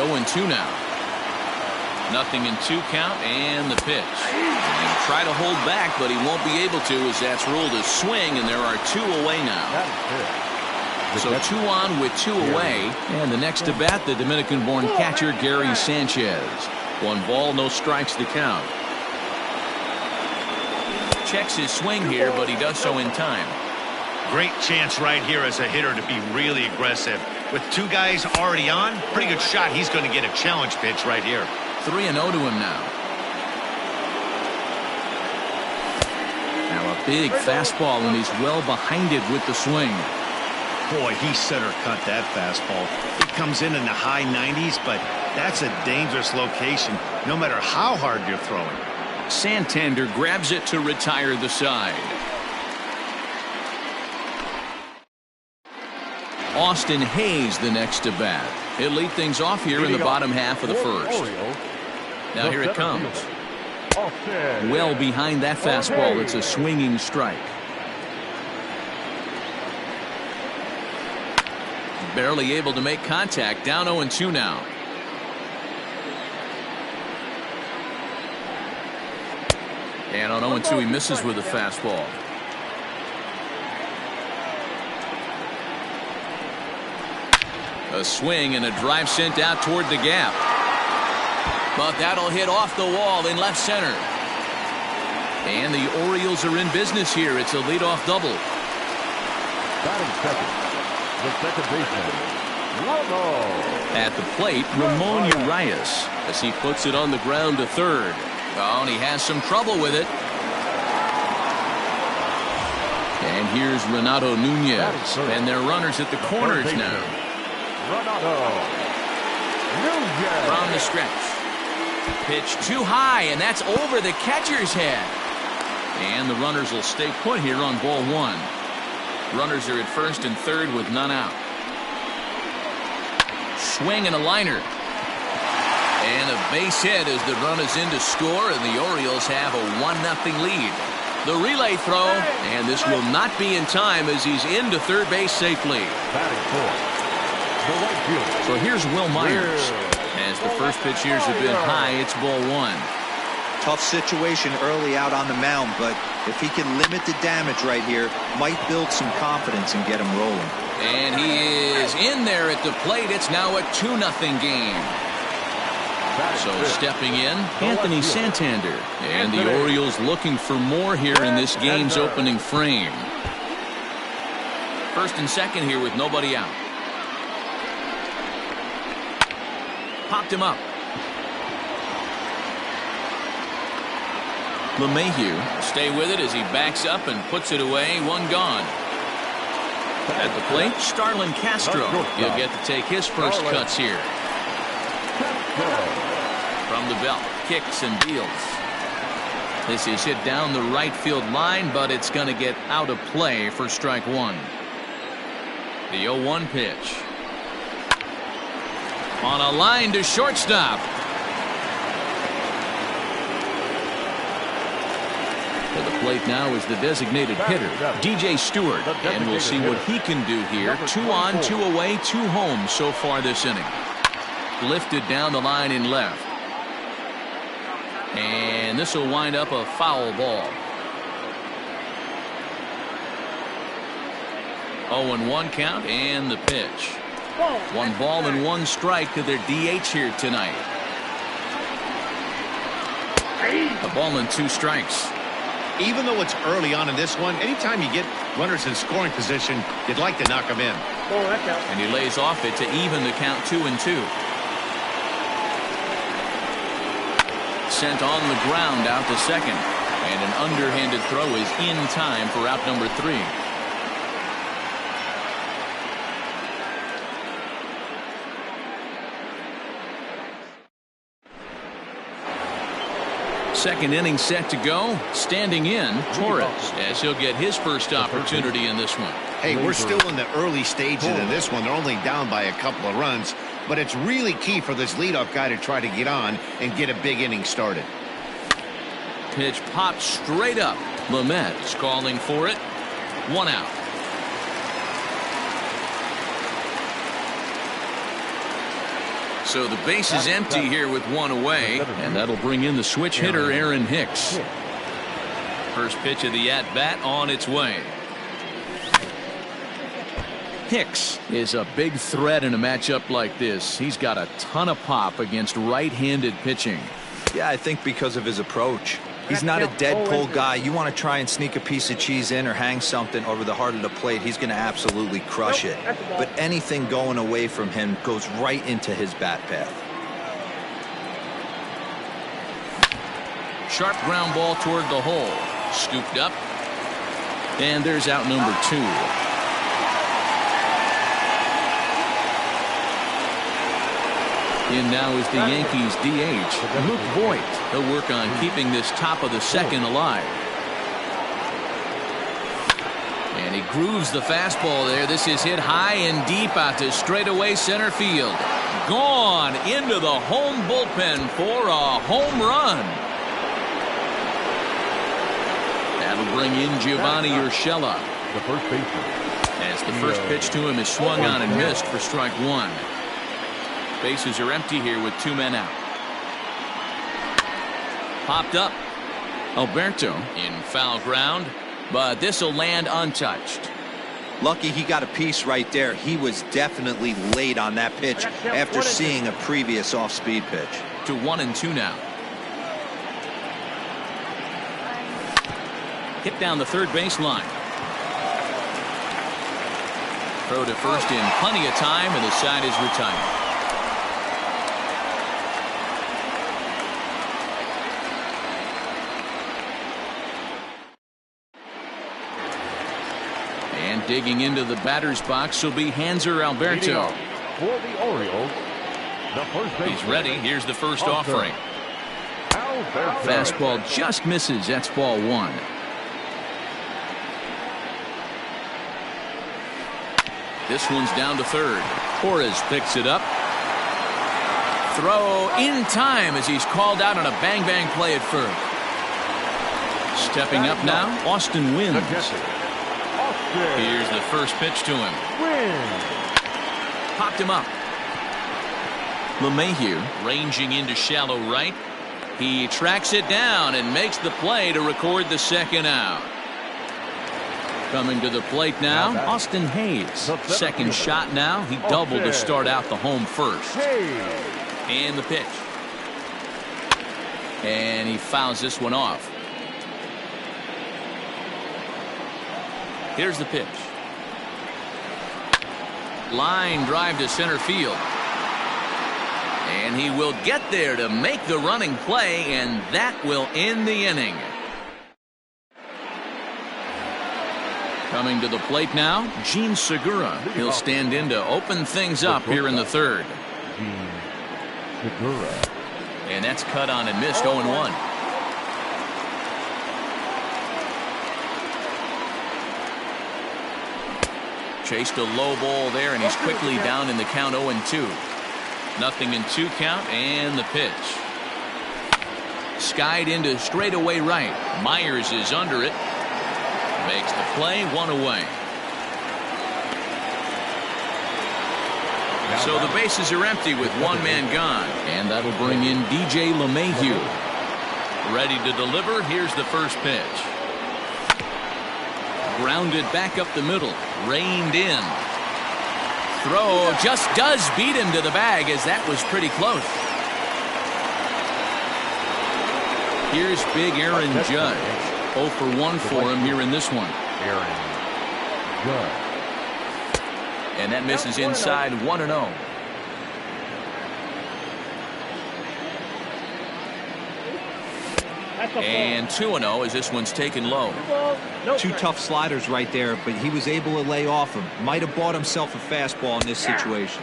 0-2 now. 0-2 count, and the pitch. And try to hold back, but he won't be able to, as that's ruled a swing, and there are 2 away now. So 2 on with 2 away, and the next to bat, the Dominican-born catcher Gary Sanchez. 1 ball, no strikes to count. Checks his swing here, but he does so in time. Great chance right here as a hitter to be really aggressive. With 2 guys already on, pretty good shot. He's going to get a challenge pitch right here. 3-0 to him now. Now a big fastball, and he's well behind it with the swing. Boy, he center cut that fastball. It comes in the high 90s, but that's a dangerous location no matter how hard you're throwing. Santander grabs it to retire the side. Austin Hayes the next to bat. He'll lead things off here in the bottom half of the first. Now here it comes. Well behind that fastball. It's a swinging strike. Barely able to make contact. Down 0-2 now. And on 0-2 he misses with a fastball. A swing and a drive sent out toward the gap. But that'll hit off the wall in left center. And the Orioles are in business here. It's a leadoff double. Batting second, the second baseman, at the plate, Ramon Urias, as he puts it on the ground to third. Oh, and he has some trouble with it. And here's Renato Nunez. And they're runners at the corners now. From the stretch. Pitch too high, and that's over the catcher's head. And the runners will stay put here on ball 1. Runners are at first and third with none out. Swing and a liner. And a base hit as the run is in to score, and the Orioles have a 1-0 lead. The relay throw, and this will not be in time as he's into third base safely. So here's Will Myers. As the first pitch years have been high, it's ball 1. Tough situation early out on the mound, but if he can limit the damage right here, might build some confidence and get him rolling. And he is in there at the plate. It's now a 2-0 game. So stepping in, Anthony Santander. And the Orioles looking for more here in this game's opening frame. First and second here with nobody out. Popped him up. LeMahieu stay with it as he backs up and puts it away. 1 gone. At the plate, Starlin Castro. He'll get to take his first cuts here. From the belt, kicks and deals. This is hit down the right field line, but it's going to get out of play for strike 1. The 0-1 pitch. On a line to shortstop. To the plate now is the designated hitter, DJ Stewart. And we'll see what he can do here. 2 on, 2 away, 2 home so far this inning. Lifted down the line in left. And this will wind up a foul ball. 0-1 count, and the pitch. 1 ball and 1 strike to their DH here tonight. A ball and 2 strikes. Even though it's early on in this one, anytime you get runners in scoring position, you'd like to knock them in. And he lays off it to even the count 2-2. Sent on the ground out to second. And an underhanded throw is in time for out number 3. Second inning set to go. Standing in, Torres, as he'll get his first opportunity in this one. Hey, we're still in the early stages of this one. They're only down by a couple of runs, but it's really key for this leadoff guy to try to get on and get a big inning started. Pitch popped straight up. Lamet's calling for it. 1 out. So the base is empty here with one away, and that'll bring in the switch hitter, Aaron Hicks. First pitch of the at-bat on its way. Hicks is a big threat in a matchup like this. He's got a ton of pop against right-handed pitching. Yeah, I think because of his approach. He's not a dead pull guy. You want to try and sneak a piece of cheese in or hang something over the heart of the plate, he's going to absolutely crush it. But anything going away from him goes right into his bat path. Sharp ground ball toward the hole. Scooped up. And there's out number 2. In now is the Yankees DH, Luke Voigt. He'll work on keeping this top of the second alive. And he grooves the fastball there. This is hit high and deep out to straightaway center field. Gone into the home bullpen for a home run. That'll bring in Giovanni Urshela. The first baseman. As the first pitch to him is swung on and missed for strike 1. Bases are empty here with 2 men out. Popped up. Alberto in foul ground, but this will land untouched. Lucky he got a piece right there. He was definitely late on that pitch after seeing a previous off-speed pitch. To 1-2 now. Hit down the third baseline. Throw to first in plenty of time, and the side is retired. And digging into the batter's box will be Hanser Alberto. For the Orioles, the first baseman. He's ready. Here's the first offering. Alberto. Fastball just misses. That's ball 1. This one's down to third. Torres picks it up. Throw in time as he's called out on a bang-bang play at first. Stepping up now, Austin Wynns. Here's the first pitch to him. Popped him up. LeMahieu ranging into shallow right. He tracks it down and makes the play to record the second out. Coming to the plate now, Austin Hayes. Second shot now. He doubled to start out the home first. And the pitch. And he fouls this one off. Here's the pitch. Line drive to center field. And he will get there to make the running play, and that will end the inning. Coming to the plate now, Gene Segura. He'll stand in to open things up here in the third. And that's cut on and missed 0-1. Chased a low ball there, and he's quickly down in the count 0-2. 0-2 count, and the pitch. Skied into straightaway right. Myers is under it. Makes the play, 1 away. So the bases are empty with 1 man gone, and that'll bring in DJ LeMahieu. Ready to deliver. Here's the first pitch. Grounded back up the middle. Reined in. Throw just does beat him to the bag, as that was pretty close. Here's big Aaron Judge. 0 for 1 for him here in this one. Aaron Judge. And that misses inside 1-0. And 2-0 as this one's taken low. 2 tough sliders right there, but he was able to lay off him. Might have bought himself a fastball in this situation.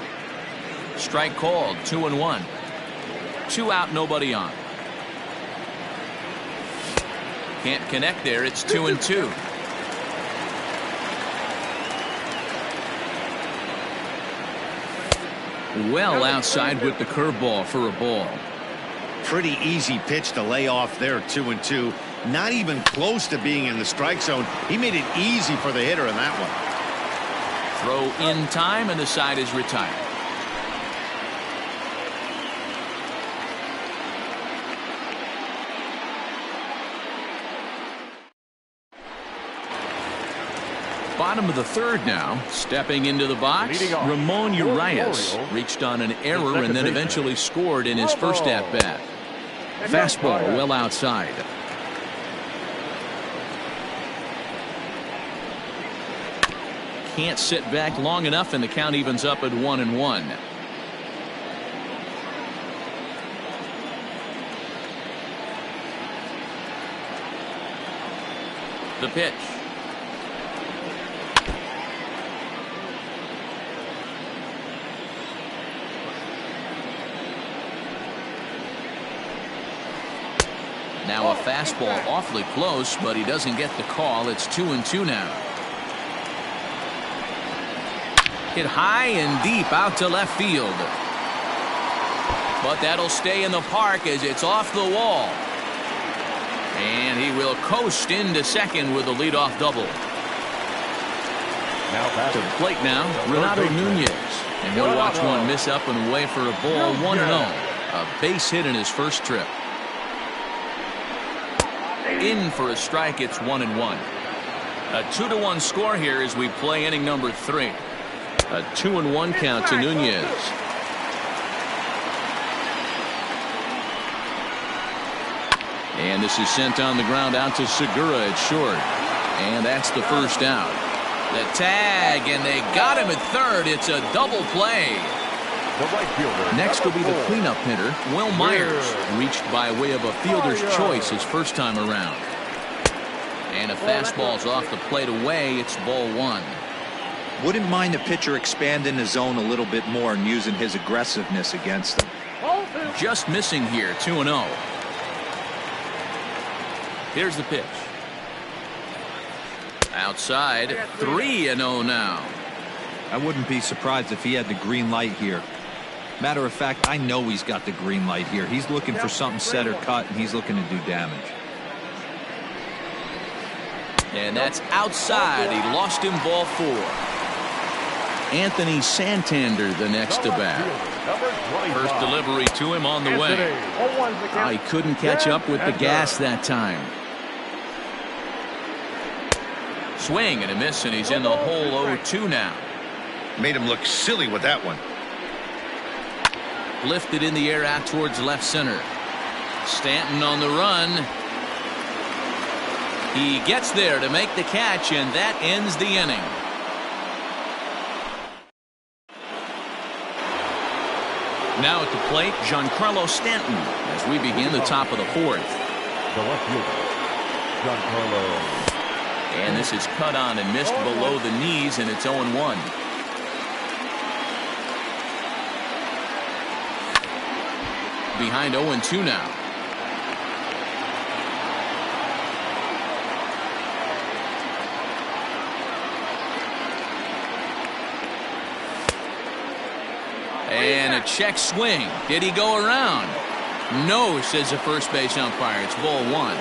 Strike called, 2-1. 2 out, nobody on. Can't connect there. It's 2-2. Well outside with the curveball for a ball. Pretty easy pitch to lay off there, 2-2. Not even close to being in the strike zone. He made it easy for the hitter in that one. Throw in time, and the side is retired. bottom of the third now. Stepping into the box, Ramon Urias reached on an error and then eventually scored in his first at-bat. Fastball well outside. Can't sit back long enough, and the count evens up at 1-1. The pitch. Now a fastball awfully close, but he doesn't get the call. It's 2-2 now. Hit high and deep out to left field. But that'll stay in the park as it's off the wall. And he will coast into second with a leadoff double. Now to the plate now, Renato Nunez. And he'll watch one miss up and away for a ball. 1-0. A base hit in his first trip. In for a strike. It's 1-1. A 2-1 score here as we play inning number 3. A 2-1 count to Nunez. And this is sent on the ground out to Segura at short. And that's the first out. The tag, and they got him at third. It's a double play. The right fielder. Next will be the cleanup hitter, Will Myers, reached by way of a fielder's choice his first time around. And a fastball's off the plate away. It's ball 1. Wouldn't mind the pitcher expanding the zone a little bit more and using his aggressiveness against them. Just missing here, 2-0. Here's the pitch. Outside, 3-0 now. I wouldn't be surprised if he had the green light here. Matter of fact, I know he's got the green light here. He's looking for something set or cut, and he's looking to do damage. And that's outside. He lost him, ball 4. Anthony Santander the next to bat. First delivery to him on the way. Oh, he couldn't catch up with the gas that time. Swing and a miss, and he's in the hole 0-2 now. Made him look silly with that one. Lifted in the air out towards left center. Stanton on the run. He gets there to make the catch, and that ends the inning. Now at the plate, Giancarlo Stanton as we begin the top of the 4th. The left fielder, Giancarlo. And this is cut on and missed below the knees, and it's 0-1. Behind 0-2 now. And a check swing. Did he go around? No, says the first base umpire. It's ball 1.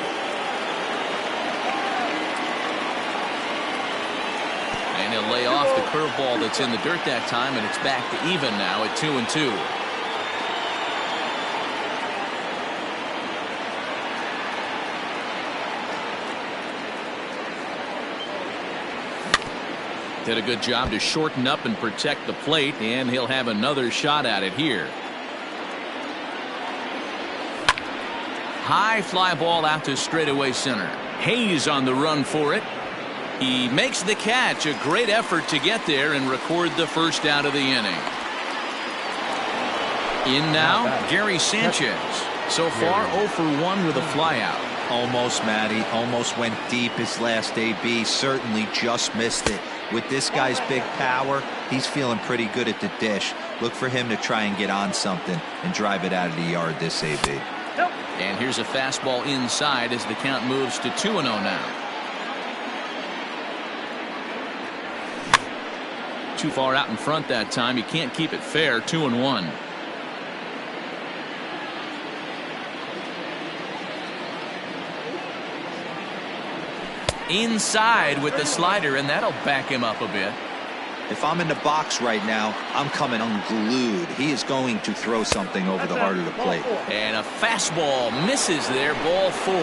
And he'll lay off the curveball that's in the dirt that time, and it's back to even now at 2-2. Did a good job to shorten up and protect the plate, and he'll have another shot at it here. High fly ball out to straightaway center. Hayes on the run for it. He makes the catch. A great effort to get there and record the first out of the inning. In now, Gary Sanchez. So far, 0 for 1 with a flyout. Almost, Matty. Almost went deep his last AB. Certainly just missed it. With this guy's big power, he's feeling pretty good at the dish. Look for him to try and get on something and drive it out of the yard this AB. And here's a fastball inside as the count moves to 2-0 now. Too far out in front that time. You can't keep it fair. 2-1. Inside with the slider, and that'll back him up a bit. If I'm in the box right now, I'm coming unglued. He is going to throw something over the heart of the plate. And a fastball misses there, ball 4.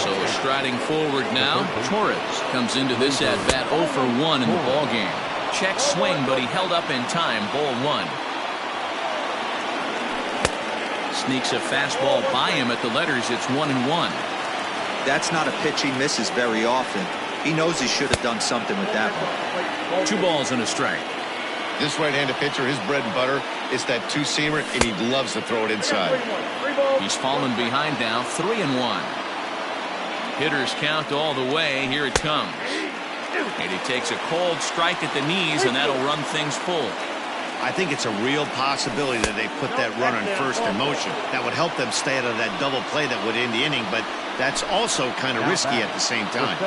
So striding forward now, Torres comes into this at-bat 0 for 1 in the ballgame. Check swing, but he held up in time. Ball 1. Sneaks a fastball by him at the letters. It's 1-1. That's not a pitch he misses very often. He knows he should have done something with that one. 2 balls and a strike. This right-handed pitcher, his bread and butter is that two-seamer, and he loves to throw it inside. He's fallen behind now, 3-1. Hitters count all the way. Here it comes. And he takes a cold strike at the knees, and that'll run things full. I think it's a real possibility that they put that runner in first in motion. That would help them stay out of that double play that would end the inning, but that's also kind of risky at the same time.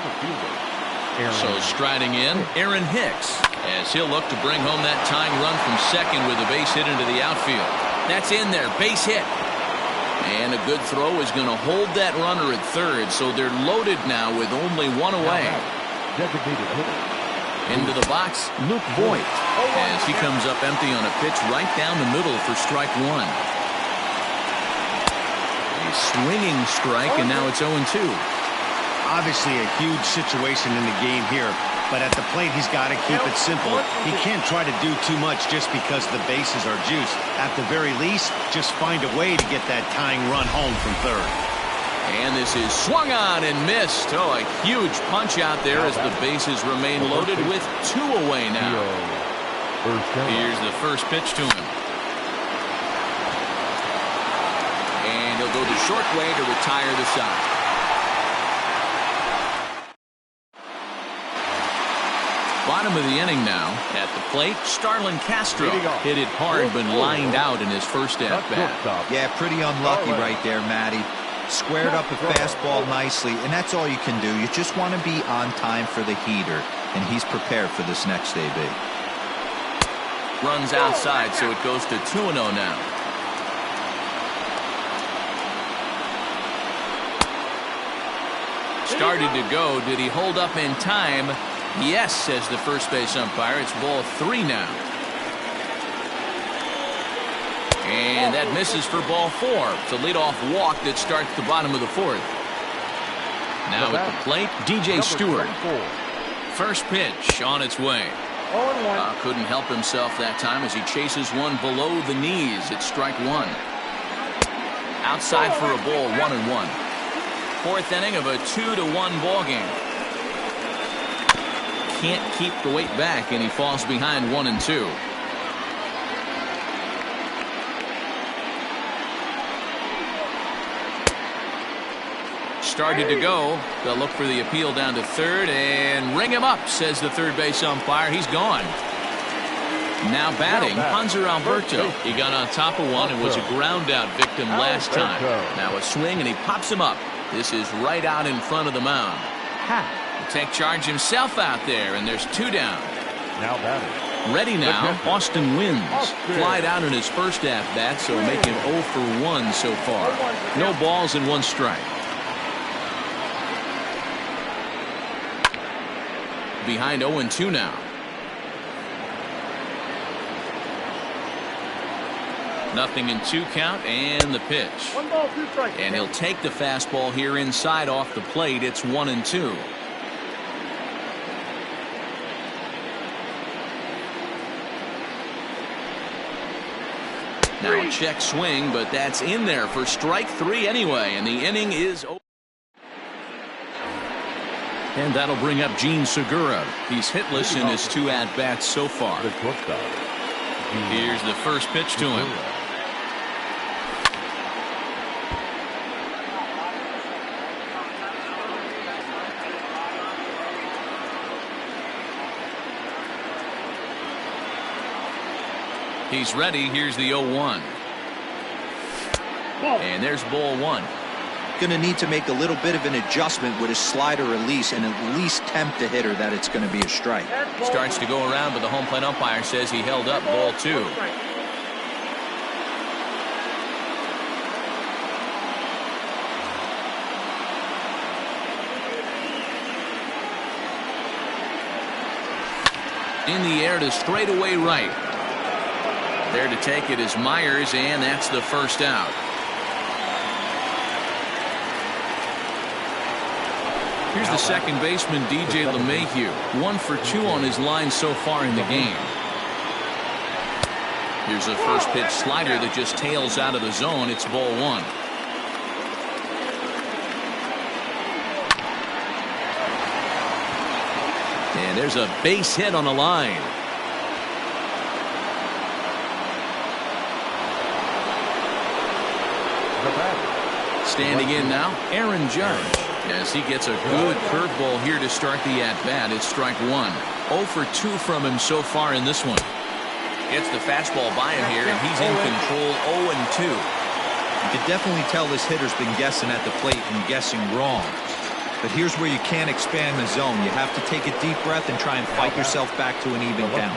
So striding in, Aaron Hicks, as he'll look to bring home that tying run from second with a base hit into the outfield. That's in there, base hit. And a good throw is going to hold that runner at third, so they're loaded now with only 1 away. Into the box, Luke Voigt, as he comes up empty on a pitch right down the middle for strike 1. A swinging strike, and now it's 0-2. Obviously a huge situation in the game here, but at the plate he's got to keep it simple. He can't try to do too much just because the bases are juiced. At the very least, just find a way to get that tying run home from third. And this is swung on and missed. Oh, a huge punch out there as the bases remain loaded with 2 away now. Here's the first pitch to him. And he'll go the short way to retire the side. Bottom of the inning now. At the plate, Starlin Castro hit it hard but lined out in his first at-bat. Yeah, pretty unlucky right there, Matty. Squared up a fastball nicely, and that's all you can do. You just want to be on time for the heater, and he's prepared for this next AB. Runs outside, so it goes to 2-0 now. Started to go. Did he hold up in time? Yes, says the first base umpire. It's ball 3 now. And that misses for ball 4. It's a leadoff walk that starts the bottom of the 4th. Now at the plate, DJ Stewart. First pitch on its way. Couldn't help himself that time as he chases one below the knees. It's strike 1. Outside for a ball, 1-1. 4th inning of a 2-1 ball game. Can't keep the weight back, and he falls behind 1-2. Started to go. They'll look for the appeal down to third and ring him up, says the third base umpire. He's gone. Now batting, Hanser Alberto. He got on top of one and was a ground out victim last time. Now a swing, and he pops him up. This is right out in front of the mound. He'll take charge himself out there, and there's 2 down. Now batting. Ready now, Austin Wins. Flied out in his first at-bat, so make him 0 for 1 so far. No balls and 1 strike. Behind 0-2 now. Nothing in 2 count, and the pitch. 1 ball, 2 strikes. And he'll take the fastball here inside off the plate. It's 1-2. Now a check swing, but that's in there for strike 3 anyway, and the inning is over. And that'll bring up Gene Segura. He's hitless in his 2 at-bats so far. Here's the first pitch to him. He's ready. Here's the 0-1. And there's ball 1. Going to need to make a little bit of an adjustment with his slider release and at least tempt the hitter that it's going to be a strike. Starts to go around, but the home plate umpire says he held up ball 2. In the air to straightaway right. There to take it is Myers, and that's the first out. Here's the second baseman, DJ LeMahieu. 1 for 2 on his line so far in the game. Here's a first pitch slider that just tails out of the zone. It's ball 1. And there's a base hit on the line. Standing in now, Aaron Judge. As he gets a good curveball here to start the at-bat. It's strike 1. 0 for 2 from him so far in this one. Gets the fastball by him here, and he's in control. 0-2. You could definitely tell this hitter's been guessing at the plate and guessing wrong. But here's where you can't expand the zone. You have to take a deep breath and try and fight yourself back to an even count.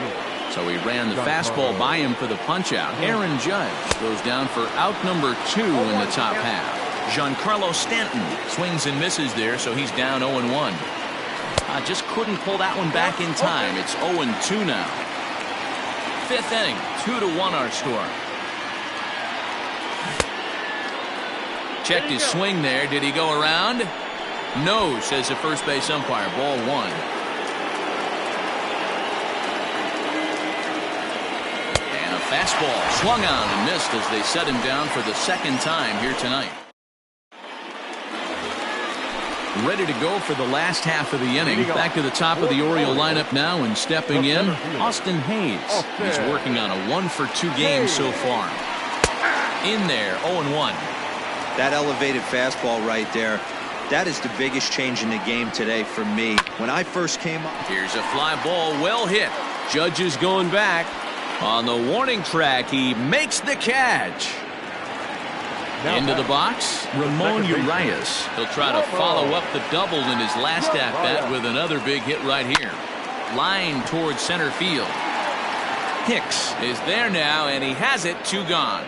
So he ran the fastball by him for the punch-out. Aaron Judge goes down for out number 2 in the top half. Giancarlo Stanton swings and misses there, so he's down 0-1. Just couldn't pull that one back in time. It's 0-2 now. 5th inning, 2-1 our score. Checked his swing there. Did he go around? No, says the first base umpire. Ball 1. And a fastball swung on and missed as they set him down for the second time here tonight. Ready to go for the last half of the inning. Back to the top of the Oriole lineup now, and stepping in, Austin Hayes. He's working on a 1 for 2 game so far. In there, 0-1. That elevated fastball right there, that is the biggest change in the game today for me. When I first came up. Here's a fly ball, well hit. Judge is going back. On the warning track, he makes the catch. Into the box, Ramon Urias. He'll try to follow up the double in his last at-bat with another big hit right here. Line towards center field. Hicks is there now, and he has it. 2 gone.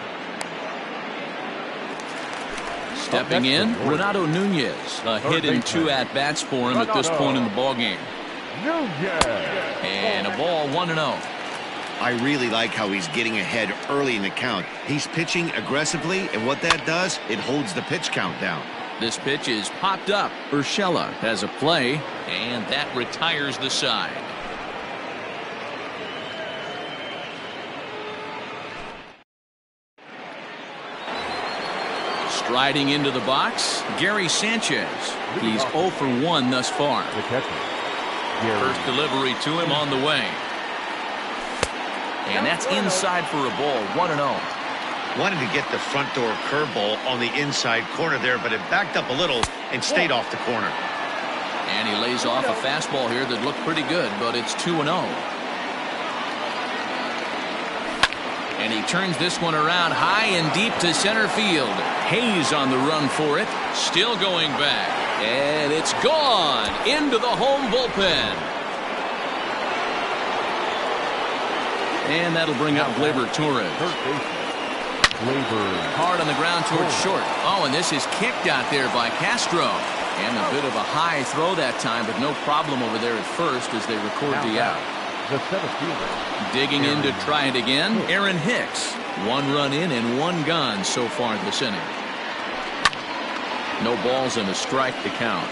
Stepping in, Renato Nunez. A hit in 2 at-bats for him at this point in the ballgame. And a ball 1-0. I really like how he's getting ahead early in the count. He's pitching aggressively, and what that does, it holds the pitch count down. This pitch is popped up. Urshela has a play, and that retires the side. Striding into the box, Gary Sanchez. He's 0 for 1 thus far. First delivery to him on the way. And that's inside for a ball. 1-0. Wanted to get the front door curveball on the inside corner there, but it backed up a little and stayed off the corner. And he lays off a fastball here that looked pretty good, but it's 2-0. And he turns this one around high and deep to center field. Hayes on the run for it. Still going back. And it's gone into the home bullpen. And that'll bring up Gleyber Torres. Hard on the ground towards short. Oh, and this is kicked out there by Castro. And a bit of a high throw that time, but no problem over there at first as they record the out. Digging in to try it again, Aaron Hicks. 1 run in and 1 gone so far this inning. No balls and a strike to count.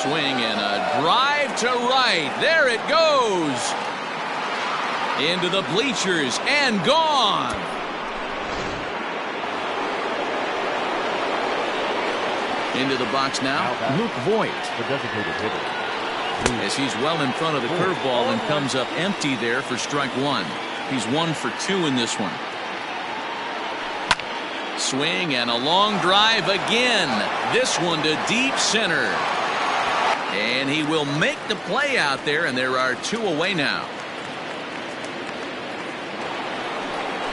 Swing and a drive to right. There it goes. Into the bleachers and gone. Into the box now, Luke Voigt. As he's well in front of the curveball and comes up empty there for strike 1. He's 1 for 2 in this one. Swing and a long drive again. This one to deep center. And he will make the play out there, and there are 2 away now.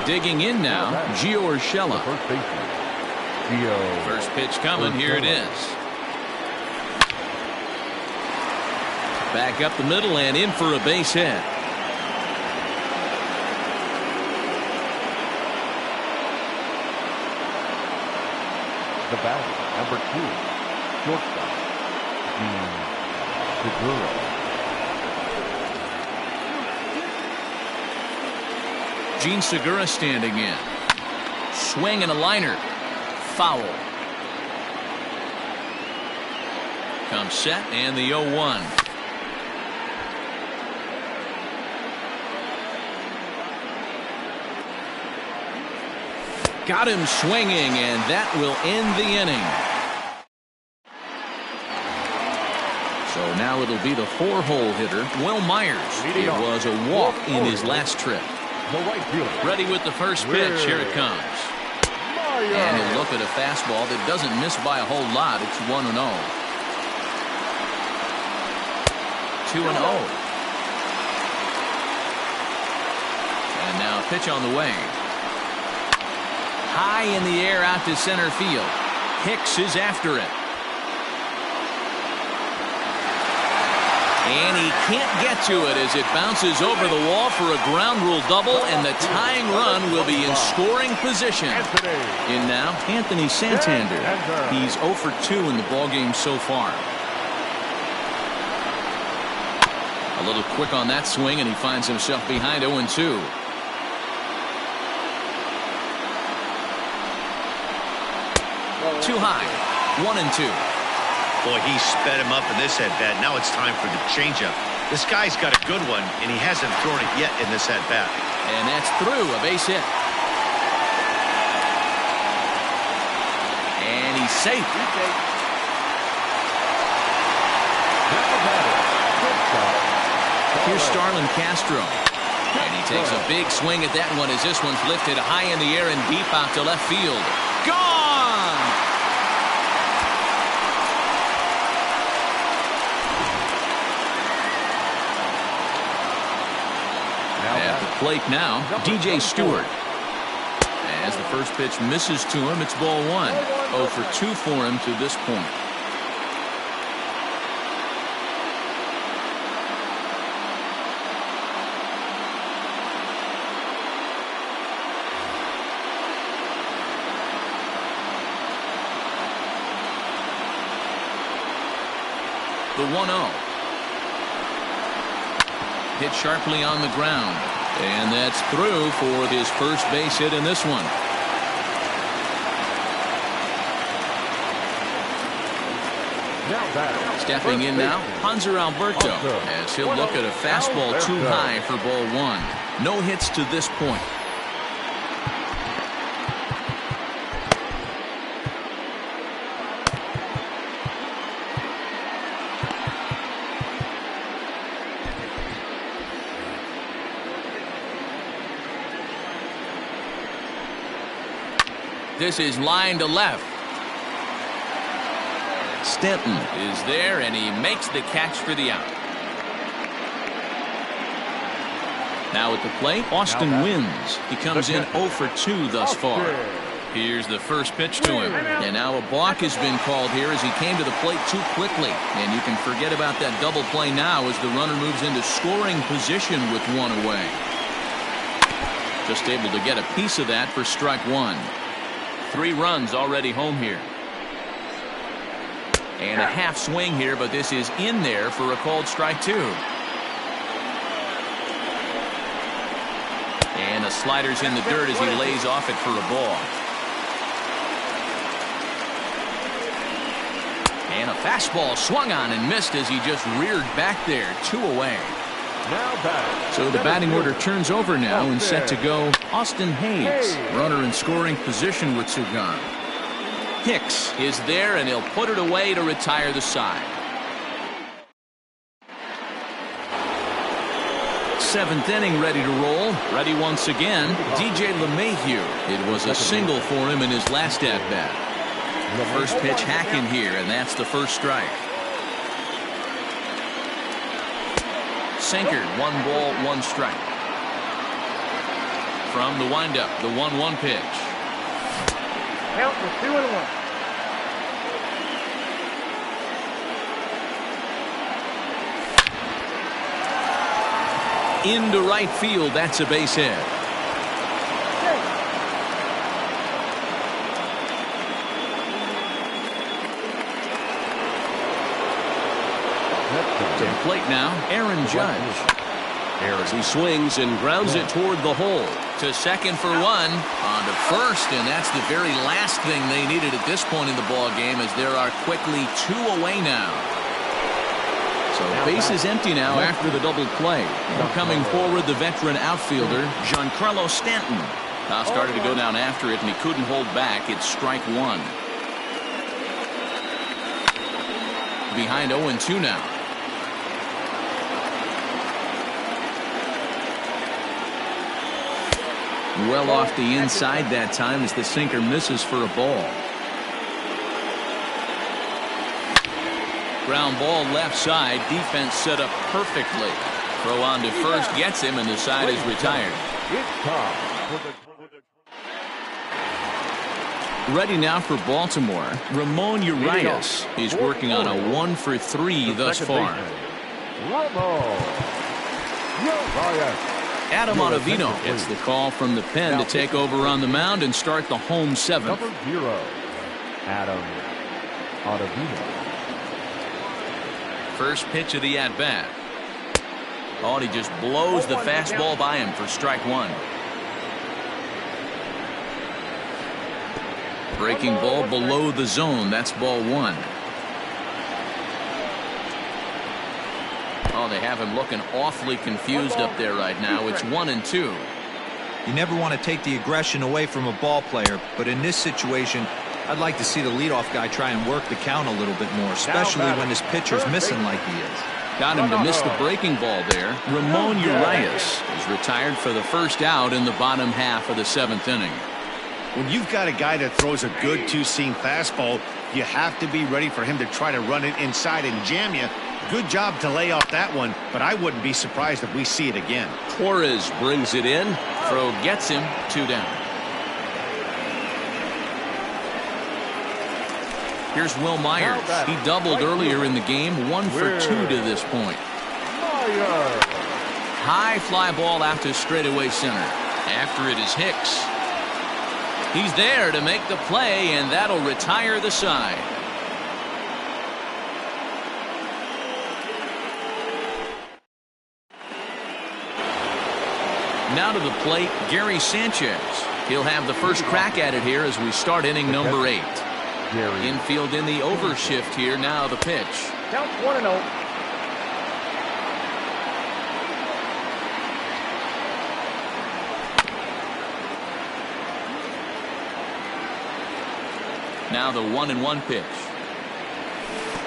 Digging in now, Gio Urshela. First pitch coming, here it is. Back up the middle and in for a base hit. The batter, number 2, shortstop, Gene Segura standing in. Swing and a liner. Foul. Comes set and the 0-1. Got him swinging, and that will end the inning. So now it'll be the 4-hole hitter, Will Myers. It was a walk in his last trip. Ready with the first pitch. Here it comes. And he'll look at a fastball that doesn't miss by a whole lot. It's 1-0. 2-0. And now a pitch on the way. High in the air out to center field. Hicks is after it. And he can't get to it as it bounces over the wall for a ground rule double, and the tying run will be in scoring position. In now, Anthony Santander. He's 0 for 2 in the ballgame so far. A little quick on that swing, and he finds himself behind 0-2. Too high. 1-2. Boy, he sped him up in this at-bat. Now it's time for the changeup. This guy's got a good one, and he hasn't thrown it yet in this at-bat. And that's through. A base hit. And he's safe. Here's Starlin Castro. And he takes a big swing at that one as this one's lifted high in the air and deep out to left field. Gone! At the plate now, DJ Stewart. As the first pitch misses to him, it's ball 1. 0 for 2 for him to this point. The 1-0. Hit sharply on the ground. And that's through for his first base hit in this one. Stepping in now, Hanser Alberto, as he'll look at a fastball too high for ball 1. No hits to this point. This is line to left. Stanton is there, and he makes the catch for the out. Now at the plate, Austin wins. He comes in 0 for 2 thus far. Here's the first pitch to him. And now a balk has been called here as he came to the plate too quickly. And you can forget about that double play now as the runner moves into scoring position with 1 away. Just able to get a piece of that for strike 1. 3 runs already home here. And a half swing here, but this is in there for a called strike 2. And a slider's in the dirt as he lays off it for a ball. And a fastball swung on and missed as he just reared back there. 2 away. So the batting order turns over now and set to go Austin Hayes. Runner in scoring position with 2 gone. Hicks is there, and he'll put it away to retire the side. 7th inning ready to roll. Ready once again, DJ LeMahieu. It was a single for him in his last at-bat. The first pitch hacking here, and that's the first strike. Sinker, 1 ball, 1 strike. From the windup, the 1-1 pitch. Count for 2-1. Into right field, that's a base hit. To the plate now, Aaron Judge. As he swings and grounds it toward the hole. To second for one. On to first, and that's the very last thing they needed at this point in the ball game, as there are quickly 2 away now. So base is empty now after the double play. And coming forward, the veteran outfielder, Giancarlo Stanton. Now started to go down after it, and he couldn't hold back. It's strike one. Behind 0-2 now. Well off the inside that time as the sinker misses for a ball. Ground ball left side. Defense set up perfectly. Throw on to first gets him, and the side is retired. Ready now for Baltimore. Ramon Urias is working on a 1-for-3 thus far. Adam Ottavino gets the call from the pen to take over on the mound and start the home 7th. Number 0, Adam Ottavino. First pitch of the at-bat. Oh, and he just blows the fastball by him for strike one. Breaking ball below the zone. That's ball 1. Oh, they have him looking awfully confused up there right now. It's 1-2. You never want to take the aggression away from a ball player, but in this situation, I'd like to see the leadoff guy try and work the count a little bit more, especially when his pitcher's missing like he is. Got him to miss the breaking ball there. Ramon Urias is retired for the first out in the bottom half of the 7th inning. When you've got a guy that throws a good two-seam fastball, you have to be ready for him to try to run it inside and jam you. Good job to lay off that one, but I wouldn't be surprised if we see it again. Torres brings it in. Throw gets him. 2 down. Here's Will Myers. He doubled earlier in the game. 1 for 2 to this point. High fly ball out to straightaway center. After it is Hicks. He's there to make the play, and that'll retire the side. Now to the plate, Gary Sanchez. He'll have the first crack at it here as we start inning number 8. Infield in the overshift here. Now the pitch. Count 1-0. Now the 1-1 pitch.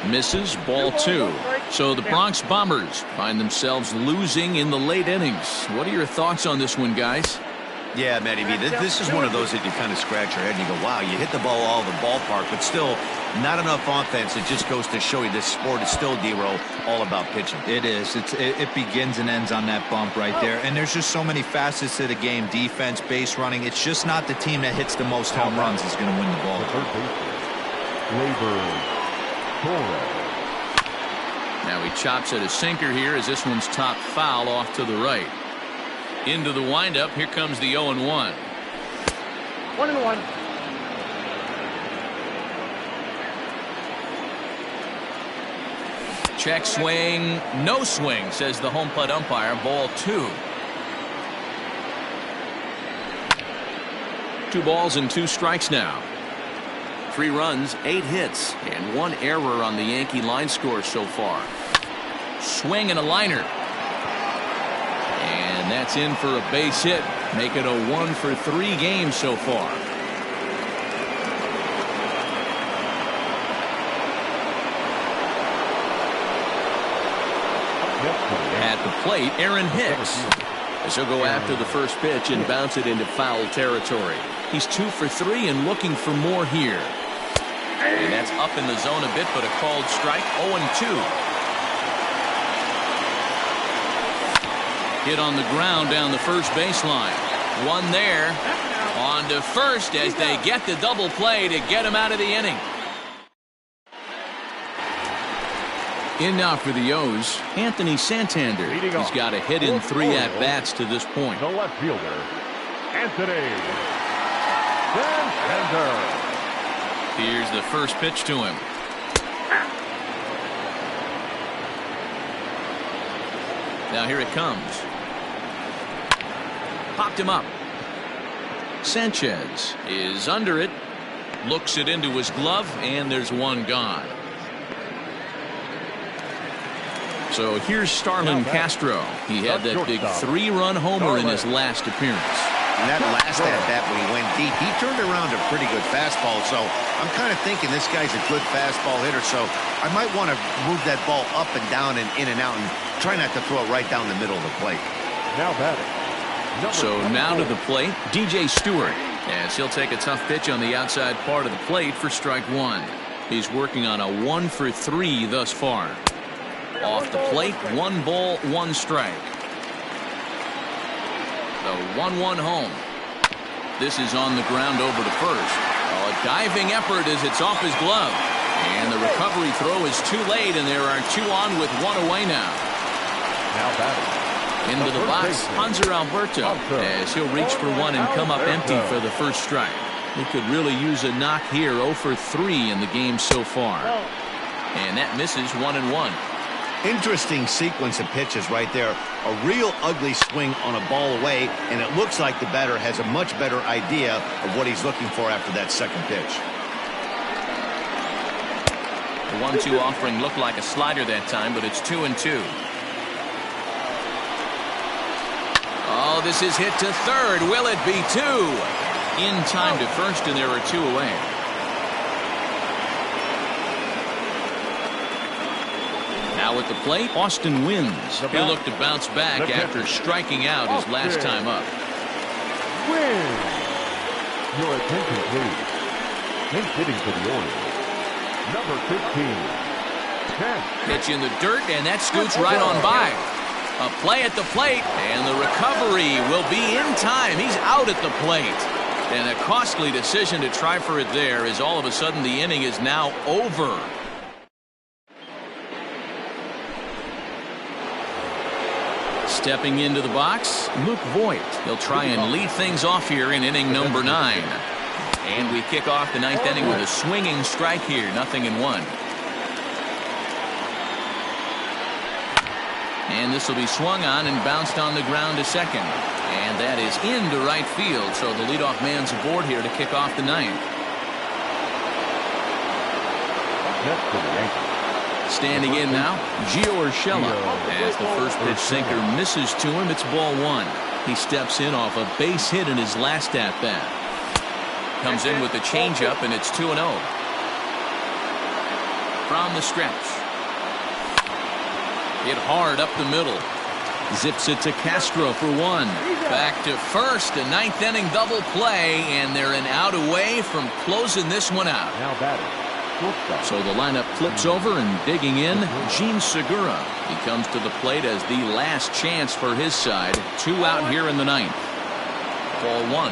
Misses, ball 2. So the Bronx Bombers find themselves losing in the late innings. What are your thoughts on this one, guys? Yeah, Matty B, this is one of those that you kind of scratch your head and you go, wow, you hit the ball all over the ballpark, but still not enough offense. It just goes to show you this sport is still, D-Row, all about pitching. It is. It begins and ends on that bump right there. And there's just so many facets to the game. Defense, base running. It's just not the team that hits the most home runs is going to win the ball. Now he chops at a sinker here as this one's top foul off to the right. Into the windup. Here comes the 0-1. 1-1. Check swing. No swing, says the home plate umpire. Ball 2. 2 balls and 2 strikes now. 3 runs, 8 hits, and 1 error on the Yankee line score so far. Swing and a liner. And that's in for a base hit. Make it a 1-for-3 game so far. At the plate, Aaron Hicks. As he'll go after the first pitch and bounce it into foul territory. He's 2 for 3 and looking for more here. And that's up in the zone a bit, but a called strike. 0-2. Hit on the ground down the first baseline. One there. On to first as they get the double play to get him out of the inning. In now for the O's, Anthony Santander. He's got a hit in 3 at-bats to this point. The left fielder, Anthony Santander. Here's the first pitch to him. Now here it comes. Popped him up. Sanchez is under it. Looks it into his glove, and there's one gone. So here's Starlin Castro. He had that big 3-run homer in his last appearance. And that last at-bat when he went deep, he turned around a pretty good fastball. So I'm kind of thinking this guy's a good fastball hitter. So I might want to move that ball up and down and in and out and try not to throw it right down the middle of the plate. Now batting. So now to the plate, DJ Stewart, as he'll take a tough pitch on the outside part of the plate for strike one. He's working on a 1-for-3 thus far. Off the plate, 1 ball, 1 strike. The 1-1 home. This is on the ground over to first. A diving effort as it's off his glove. And the recovery throw is too late, and there are 2 on with 1 away now. Now batting. Into the box, Hanser Alberto, as he'll reach for one and come up empty for the first strike. He could really use a knock here, 0-for-3 in the game so far. And that misses 1-1. Interesting sequence of pitches right there. A real ugly swing on a ball away, and it looks like the batter has a much better idea of what he's looking for after that second pitch. The 1-2 offering looked like a slider that time, but it's 2-2. Oh, this is hit to third. Will it be 2? In time to first, and there are 2 away. Now at the plate, Austin Wins. He'll look to bounce back after striking out his last time up. Win. Your attention, please. And hitting for the Orioles, number 15. 10. Pitch in the dirt, and that scoots right on by. A play at the plate, and the recovery will be in time. He's out at the plate. And a costly decision to try for it there, as all of a sudden the inning is now over. Stepping into the box, Luke Voigt. He'll try and lead things off here in inning number 9. And we kick off the 9th inning with a swinging strike here, 0-1. And this will be swung on and bounced on the ground to second. And that is into right field, so the leadoff man's aboard here to kick off the 9th. Standing in now, Gio Urshela. As the first pitch sinker misses to him, it's ball 1. He steps in off a base hit in his last at-bat. Comes in with the changeup, and it's 2-0. From the stretch. Hit hard up the middle. Zips it to Castro for 1. Back to first, a 9th inning double play, and they're an out away from closing this one out. Now batting. So the lineup flips over, and digging in, Gene Segura. He comes to the plate as the last chance for his side. 2 out here in the 9th. Ball 1.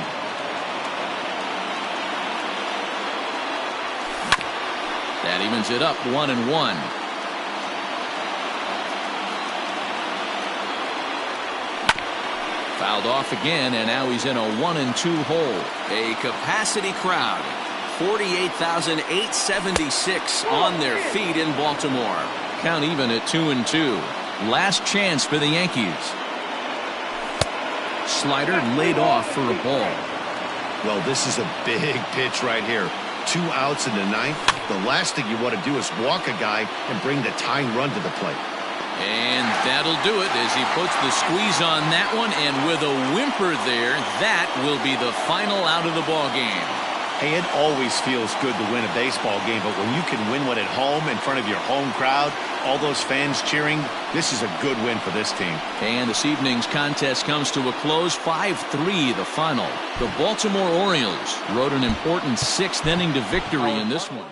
That evens it up, 1-1. Fouled off again, and now he's in a 1-2 hole. A capacity crowd. 48,876 on their feet in Baltimore. Count even at 2-2. Last chance for the Yankees. Slider laid off for a ball. Well, this is a big pitch right here. 2 outs in the 9th. The last thing you want to do is walk a guy and bring the tying run to the plate. And that'll do it as he puts the squeeze on that one, and with a whimper there, that will be the final out of the ball game. Hey, it always feels good to win a baseball game, but when you can win one at home in front of your home crowd, all those fans cheering, this is a good win for this team. And this evening's contest comes to a close, 5-3 the final. The Baltimore Orioles rode an important 6th inning to victory in this one.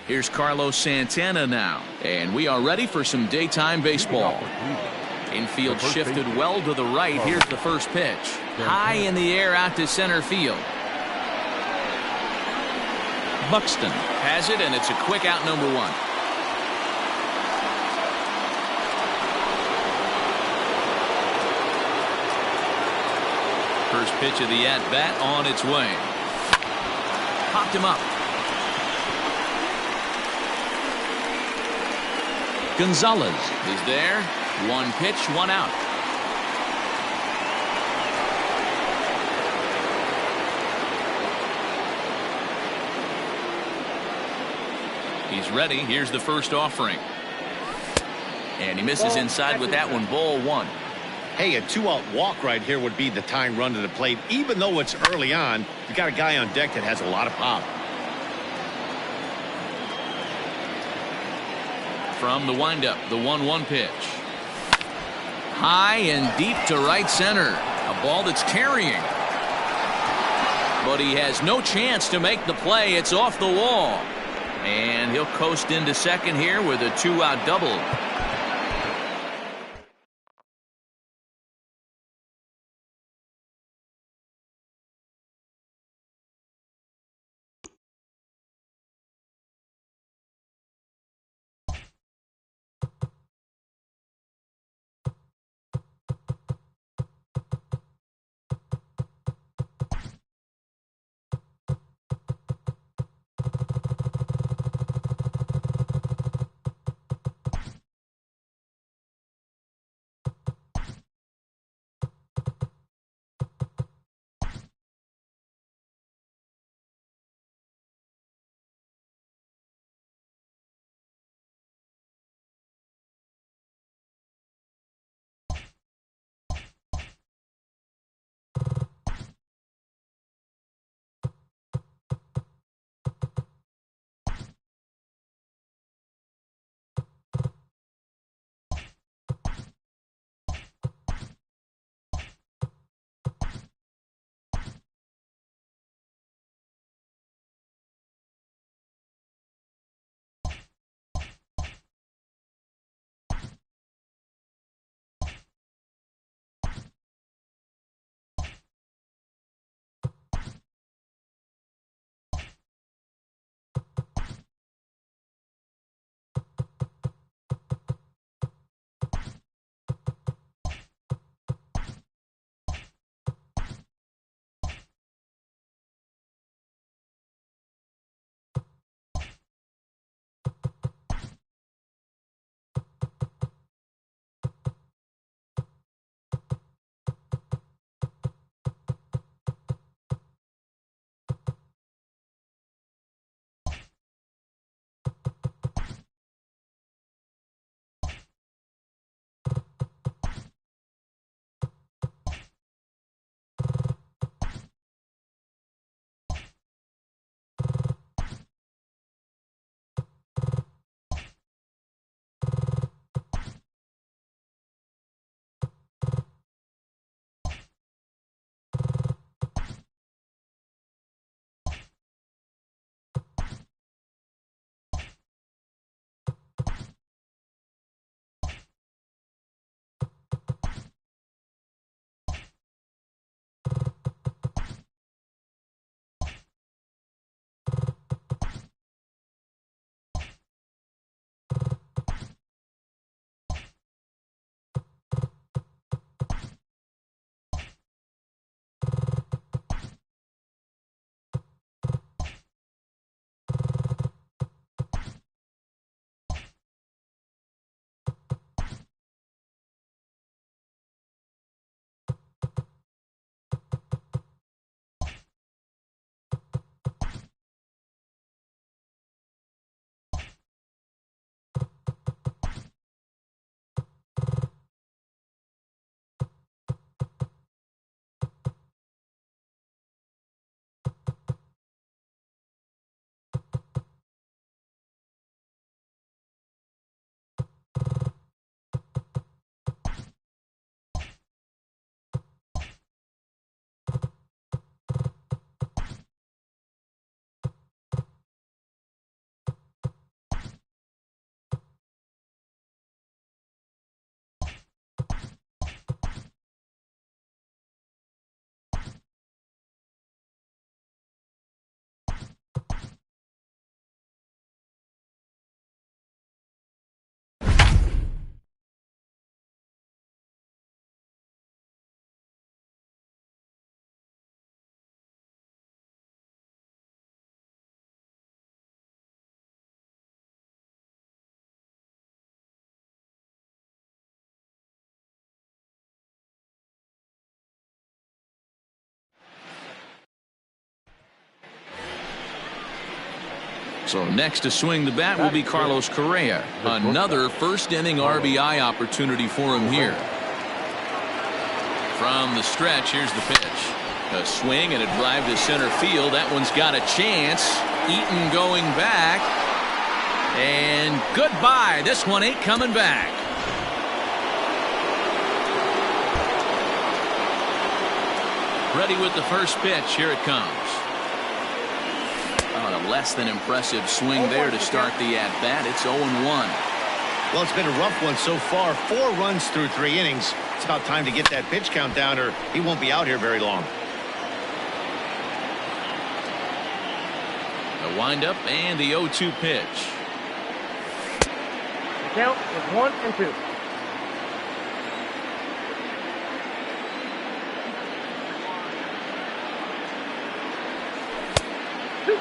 Here's Carlos Santana now. And we are ready for some daytime baseball. Infield shifted well to the right. Here's the first pitch. High in the air out to center field. Buxton has it, and it's a quick out, number 1. First pitch of the at-bat on its way. Popped him up. Gonzalez is there. 1 pitch, 1 out. He's ready. Here's the first offering. And he misses inside with that one. Ball 1. Hey, a 2-out walk right here would be the tying run to the plate. Even though it's early on, you got a guy on deck that has a lot of pop. From the windup, the 1-1 pitch. High and deep to right center. A ball that's carrying. But he has no chance to make the play. It's off the wall. And he'll coast into second here with a 2-out double. So next to swing the bat will be Carlos Correa. Another first inning RBI opportunity for him here. From the stretch, here's the pitch. A swing and a drive to center field. That one's got a chance. Eaton going back. And goodbye. This one ain't coming back. Ready with the first pitch. Here it comes. Oh, a less than impressive swing there to start the at-bat. It's 0-1. Well, it's been a rough one so far. 4 runs through 3 innings. It's about time to get that pitch count down or he won't be out here very long. The windup and the 0-2 pitch. The count is 1-2.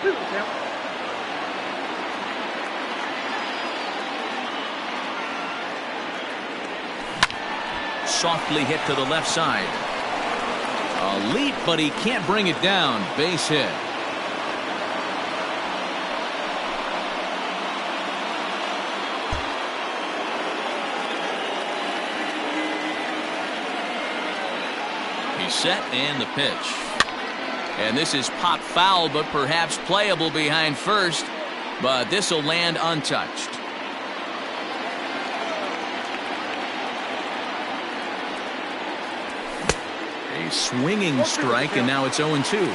Two, count. Softly hit to the left side. A leap, but he can't bring it down. Base hit. He's set and the pitch. And this is pop foul, but perhaps playable behind first. But this will land untouched. A swinging strike, and now it's 0-2.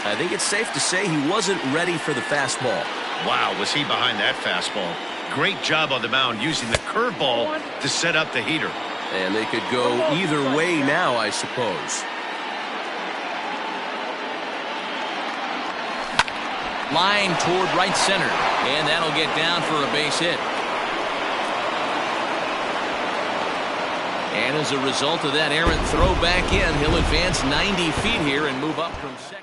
I think it's safe to say he wasn't ready for the fastball. Wow, was he behind that fastball. Great job on the mound using the curveball to set up the heater. And they could go either way now, I suppose. Line toward right center, and that'll get down for a base hit. And as a result of that errant throw back in, he'll advance 90 feet here and move up from second.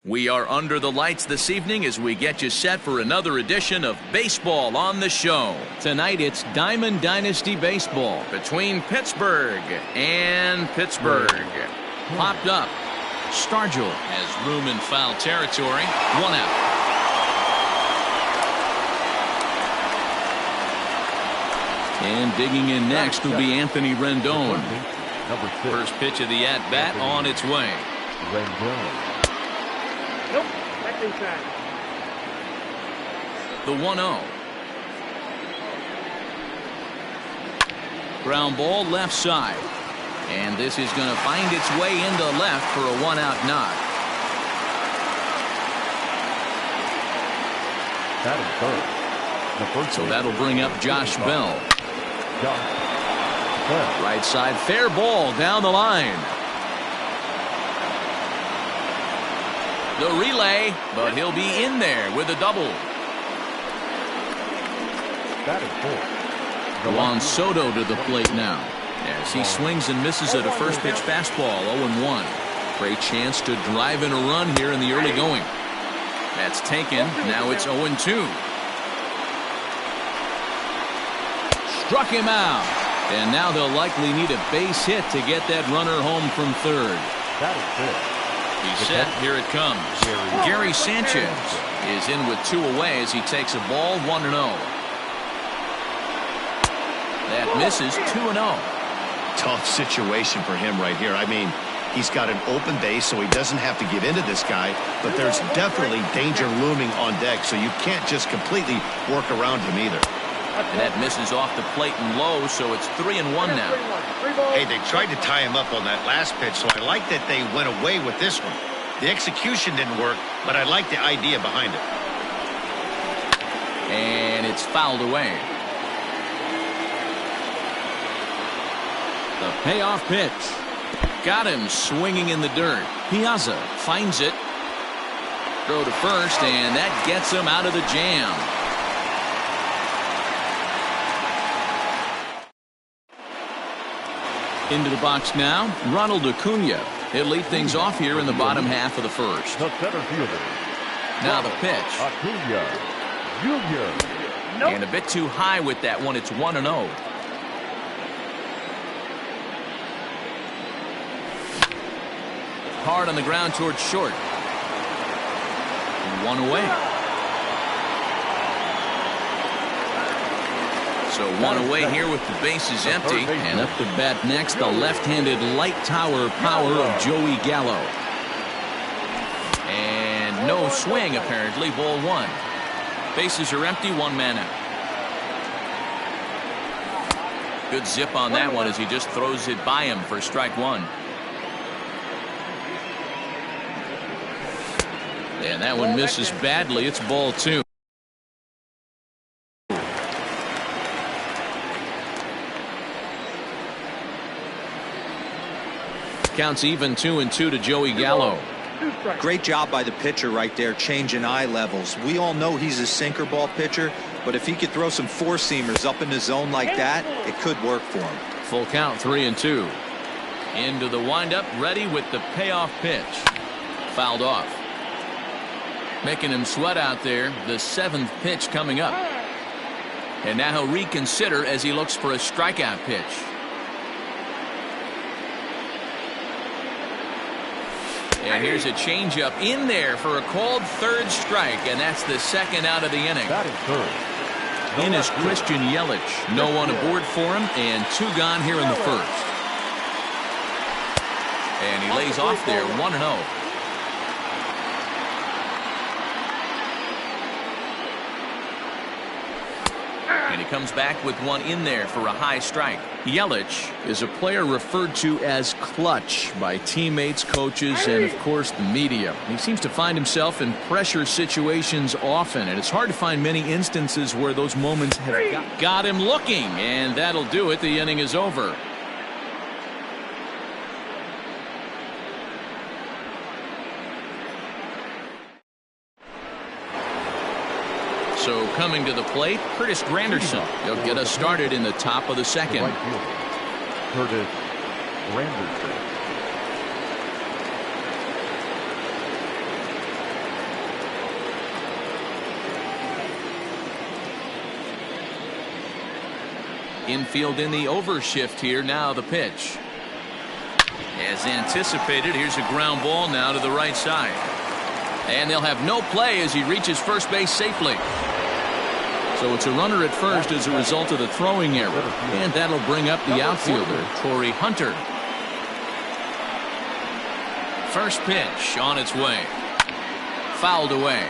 We are under the lights this evening as we get you set for another edition of Baseball on the Show. Tonight it's Diamond Dynasty Baseball between Pittsburgh and Pittsburgh. Popped up. Stargell has room in foul territory. 1 out. And digging in next will be Anthony Rendon. First pitch of the at-bat on its way. Nope, that's inside. The 1-0. Ground ball left side. And this is going to find its way into left for a 1-out knock. So that'll bring up Josh Bell. Right side, fair ball down the line. The relay, but he'll be in there with a double. Juan Soto to the plate now as he swings and misses at a first pitch fastball. 0-1. Great chance to drive in a run here in the early going. That's taken. Now it's 0-2. Struck him out. And now they'll likely need a base hit to get that runner home from third. He's set. Here it comes. Gary Sanchez is in with 2 away as he takes a ball. 1-0. That misses. 2-0. Tough situation for him right here. I mean, he's got an open base, so he doesn't have to give in to this guy, but there's definitely danger looming on deck, so you can't just completely work around him either. And that misses off the plate and low, so it's 3-1 now. Hey, they tried to tie him up on that last pitch, so I like that they went away with this one. The execution didn't work, but I like the idea behind it. And it's fouled away. The payoff pitch. Got him swinging in the dirt. Piazza finds it. Throw to first, and that gets him out of the jam. Into the box now, Ronald Acuna. He'll lead things off here in the bottom half of the first. The center fielder. Now the pitch. Acuna Jr. And a bit too high with that one. It's 1-0. Hard on the ground towards short. 1 away. So 1 away here with the bases empty. And up to bat next, the left-handed light tower power of Joey Gallo. And no swing, apparently. Ball 1. Bases are empty. 1 man out. Good zip on that one as he just throws it by him for strike 1. And that one misses badly. It's ball 2. Counts even 2-2 to Joey Gallo. Great job by the pitcher right there, changing eye levels. We all know he's a sinker ball pitcher, but if he could throw some four-seamers up in the zone like that, it could work for him. Full count, 3-2. Into the windup, ready with the payoff pitch. Fouled off. Making him sweat out there. The 7th pitch coming up. And now he'll reconsider as he looks for a strikeout pitch. And here's a changeup in there for a called 3rd strike, and that's the 2nd out of the inning. In is Christian Yelich. No one aboard for him, and 2 gone here in the first. And he lays off there, 1-0. And he comes back with 1 in there for a high strike. Yelich is a player referred to as clutch by teammates, coaches, and of course the media. He seems to find himself in pressure situations often, and it's hard to find many instances where those moments have got him looking, and that'll do it. The inning is over. So coming to the plate, Curtis Granderson. He'll get us started in the top of the 2nd. Right fielder, Curtis Granderson. Infield in the overshift here. Now the pitch. As anticipated, here's a ground ball now to the right side. And they'll have no play as he reaches first base safely. So it's a runner at first as a result of the throwing error. And that'll bring up the outfielder, Torrey Hunter. First pitch on its way. Fouled away.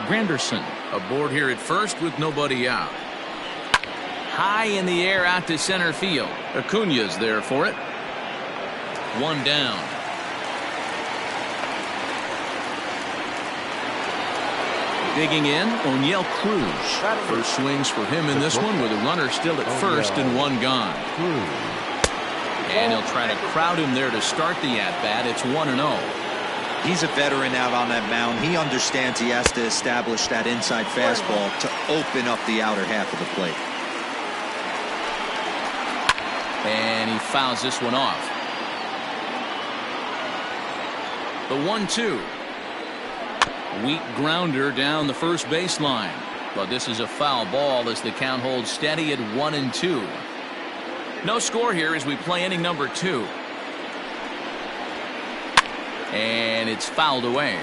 Granderson aboard here at first with nobody out. High in the air out to center field. Acuna's there for it. One down. Digging in, O'Neill Cruz. First swings for him in this one with a runner still at first and one gone. And he'll try to crowd him there to start the at-bat. It's 1-0. He's a veteran out on that mound. He understands he has to establish that inside fastball to open up the outer half of the plate. And he fouls this one off. The 1-2. Weak grounder down the first baseline. But this is a foul ball as the count holds steady at 1-2. No score here as we play inning number 2. And it's fouled away.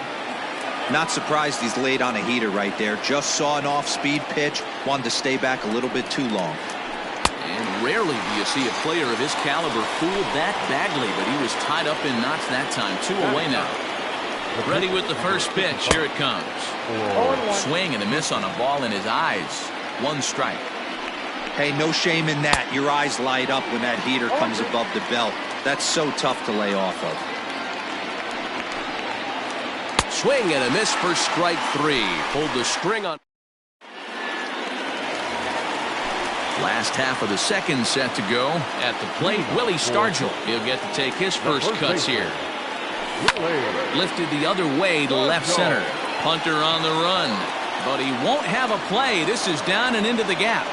Not surprised he's laid on a heater right there. Just saw an off-speed pitch. Wanted to stay back a little bit too long. And rarely do you see a player of his caliber fooled that badly, but he was tied up in knots that time. 2 away now. Ready with the first pitch. Here it comes. Swing and a miss on a ball in his eyes. 1 strike. Hey, no shame in that. Your eyes light up when that heater comes above the belt. That's so tough to lay off of. Swing and a miss for strike 3. Pulled the string on. Last half of the second set to go. At the plate, Willie Stargell. He'll get to take his first cuts here. Lifted the other way to left center. Hunter on the run. But he won't have a play. This is down and into the gap.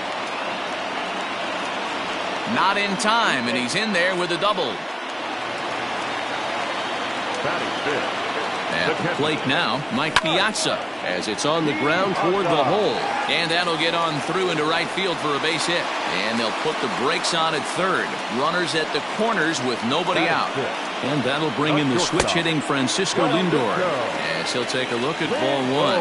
Not in time, and he's in there with a double. At the plate now, Mike Piazza, as it's on the ground toward the hole. And that'll get on through into right field for a base hit. And they'll put the brakes on at third. Runners at the corners with nobody out. And that'll bring in the switch-hitting Francisco Lindor. As he'll take a look at ball 1.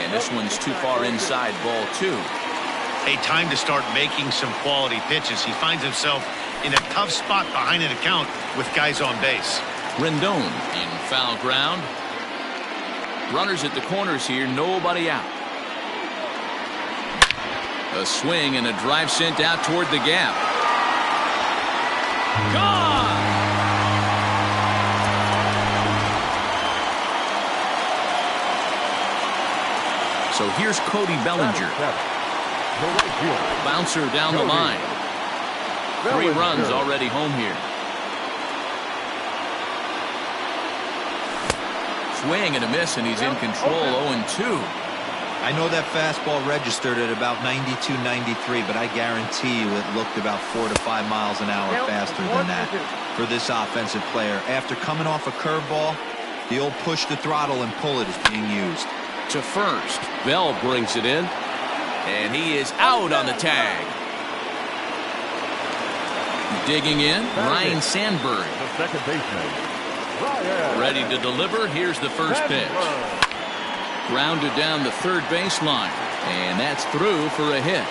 And this one's too far inside ball 2. A time to start making some quality pitches. He finds himself in a tough spot behind an account with guys on base. Rendon in foul ground. Runners at the corners here, nobody out. A swing and a drive sent out toward the gap. Gone! So here's Cody Bellinger. Bouncer down the line. 3 runs already home here. Swing and a miss, and he's in control. 0-2. I know that fastball registered at about 92, 93, but I guarantee you it looked about 4 to 5 miles an hour faster than that for this offensive player. After coming off a curveball, the old push the throttle and pull it is being used. To first. Bell brings it in. And he is out on the tag. Digging in, Ryan Sandberg. The second baseman. Ready to deliver. Here's the first pitch. Grounded down the third baseline, and that's through for a hit.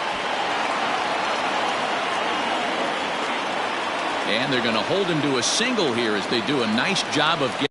And they're going to hold him to a single here as they do a nice job of getting.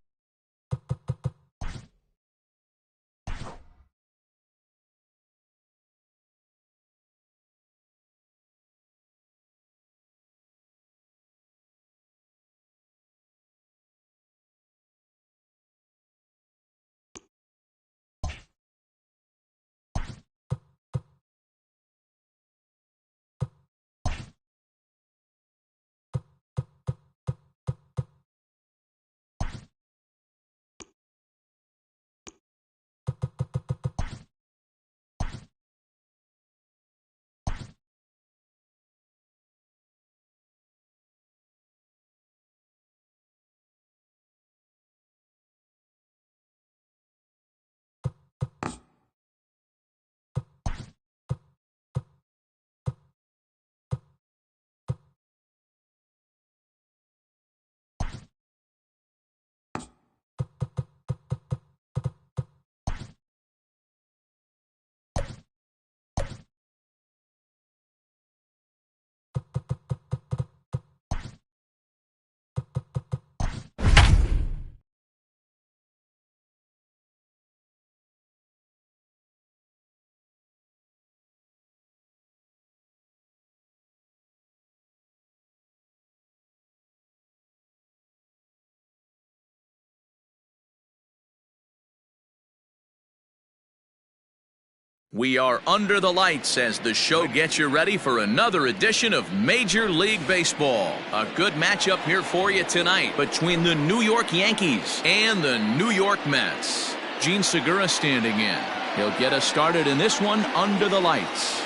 We are under the lights as the show gets you ready for another edition of Major League Baseball. A good matchup here for you tonight between the New York Yankees and the New York Mets. Gene Segura standing in. He'll get us started in this one under the lights.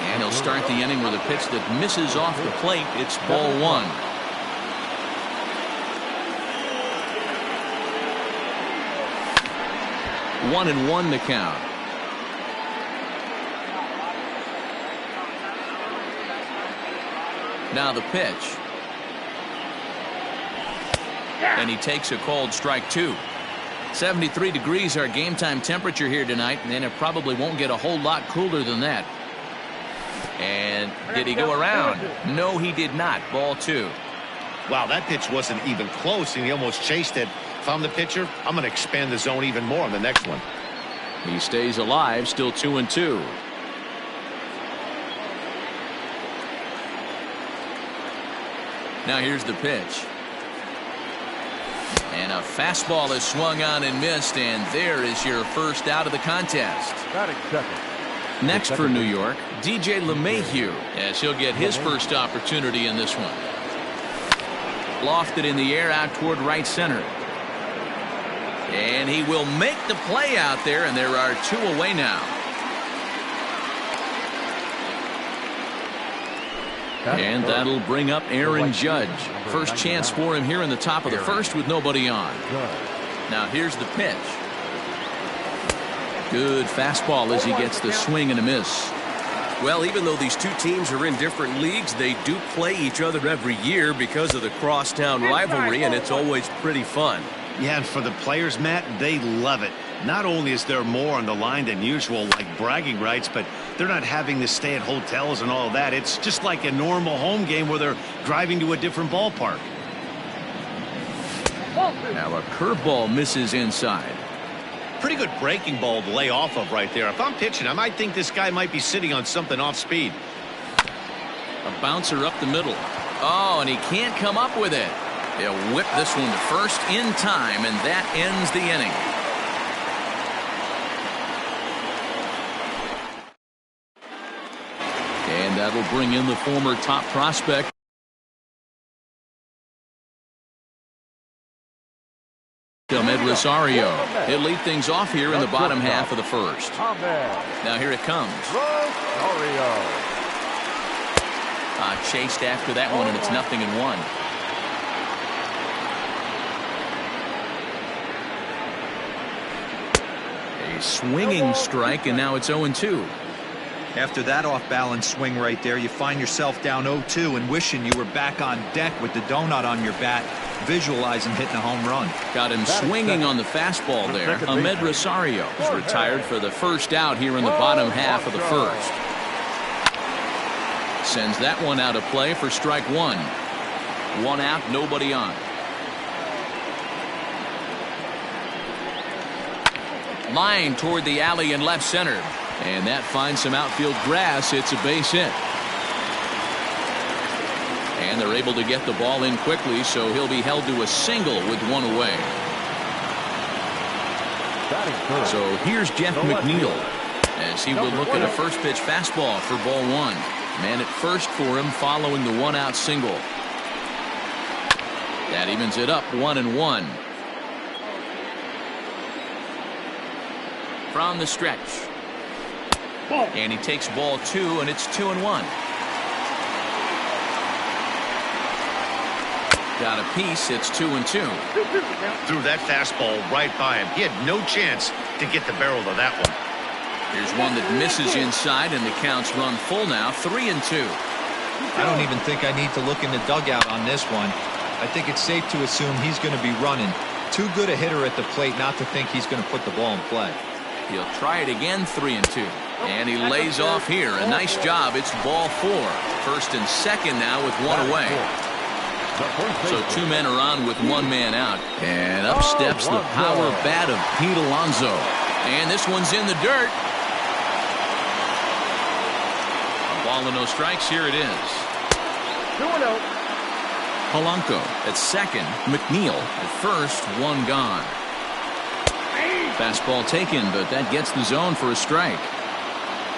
And he'll start the inning with a pitch that misses off the plate. It's ball one. 1-1 the count. Now the pitch. And he takes a called strike two. 73 degrees our game time temperature here tonight, and it probably won't get a whole lot cooler than that. And did he go around? No, he did not. Ball two. Wow, that pitch wasn't even close, and he almost chased it. If I'm the pitcher, I'm going to expand the zone even more on the next one. He stays alive, still 2-2. Now here's the pitch. And a fastball is swung on and missed, and there is your first out of the contest. Next for New York, DJ LeMahieu, as he'll get his first opportunity in this one. Lofted in the air out toward right center. And he will make the play out there, and there are two away now. And that'll bring up Aaron Judge. First chance for him here in the top of the first with nobody on. Now here's the pitch. Good fastball as he gets the swing and a miss. Well, even though these two teams are in different leagues, they do play each other every year because of the crosstown rivalry, and it's always pretty fun. Yeah, and for the players, Matt, they love it. Not only is there more on the line than usual, like bragging rights, but they're not having to stay at hotels and all of that. It's just like a normal home game where they're driving to a different ballpark. Now a curveball misses inside. Pretty good breaking ball to lay off of right there. If I'm pitching, I might think this guy might be sitting on something off speed. A bouncer up the middle. Oh, and he can't come up with it. They'll whip this one to first in time, and that ends the inning. And that'll bring in the former top prospect. Ed Rosario. He'll lead things off here in the bottom half of the first. Now here it comes. Chased after that one, and it's 0-1. A swinging strike, and now it's 0-2. After that off-balance swing right there, you find yourself down 0-2 and wishing you were back on deck with the donut on your bat, visualizing hitting a home run. Got him swinging on the fastball there. Ahmed Rosario is retired for the first out here in the bottom half of the first. Sends that one out of play for strike one. One out, nobody on. Line toward the alley in left center. And that finds some outfield grass. It's a base hit. And they're able to get the ball in quickly, so he'll be held to a single with one away. So here's Jeff McNeil as he will look at a first pitch fastball for ball one. Man at first for him following the one out single. That evens it up 1-1. From the stretch. And he takes ball two, and it's 2-1. Got a piece. It's 2-2. Threw that fastball right by him. He had no chance to get the barrel of that one. Here's one that misses inside, and the counts run full now. 3-2. I don't even think I need to look in the dugout on this one. I think it's safe to assume he's going to be running. Too good a hitter at the plate not to think he's going to put the ball in play. He'll try it again. 3-2. And he lays off here. A nice job. It's ball four. First and second now with one away. So two men are on with one man out. And up steps the power bat of Pete Alonso. And this one's in the dirt. A ball and no strikes. Here it is. 2-0. Polanco at second. McNeil at first. One gone. Fastball taken, but that gets the zone for a strike.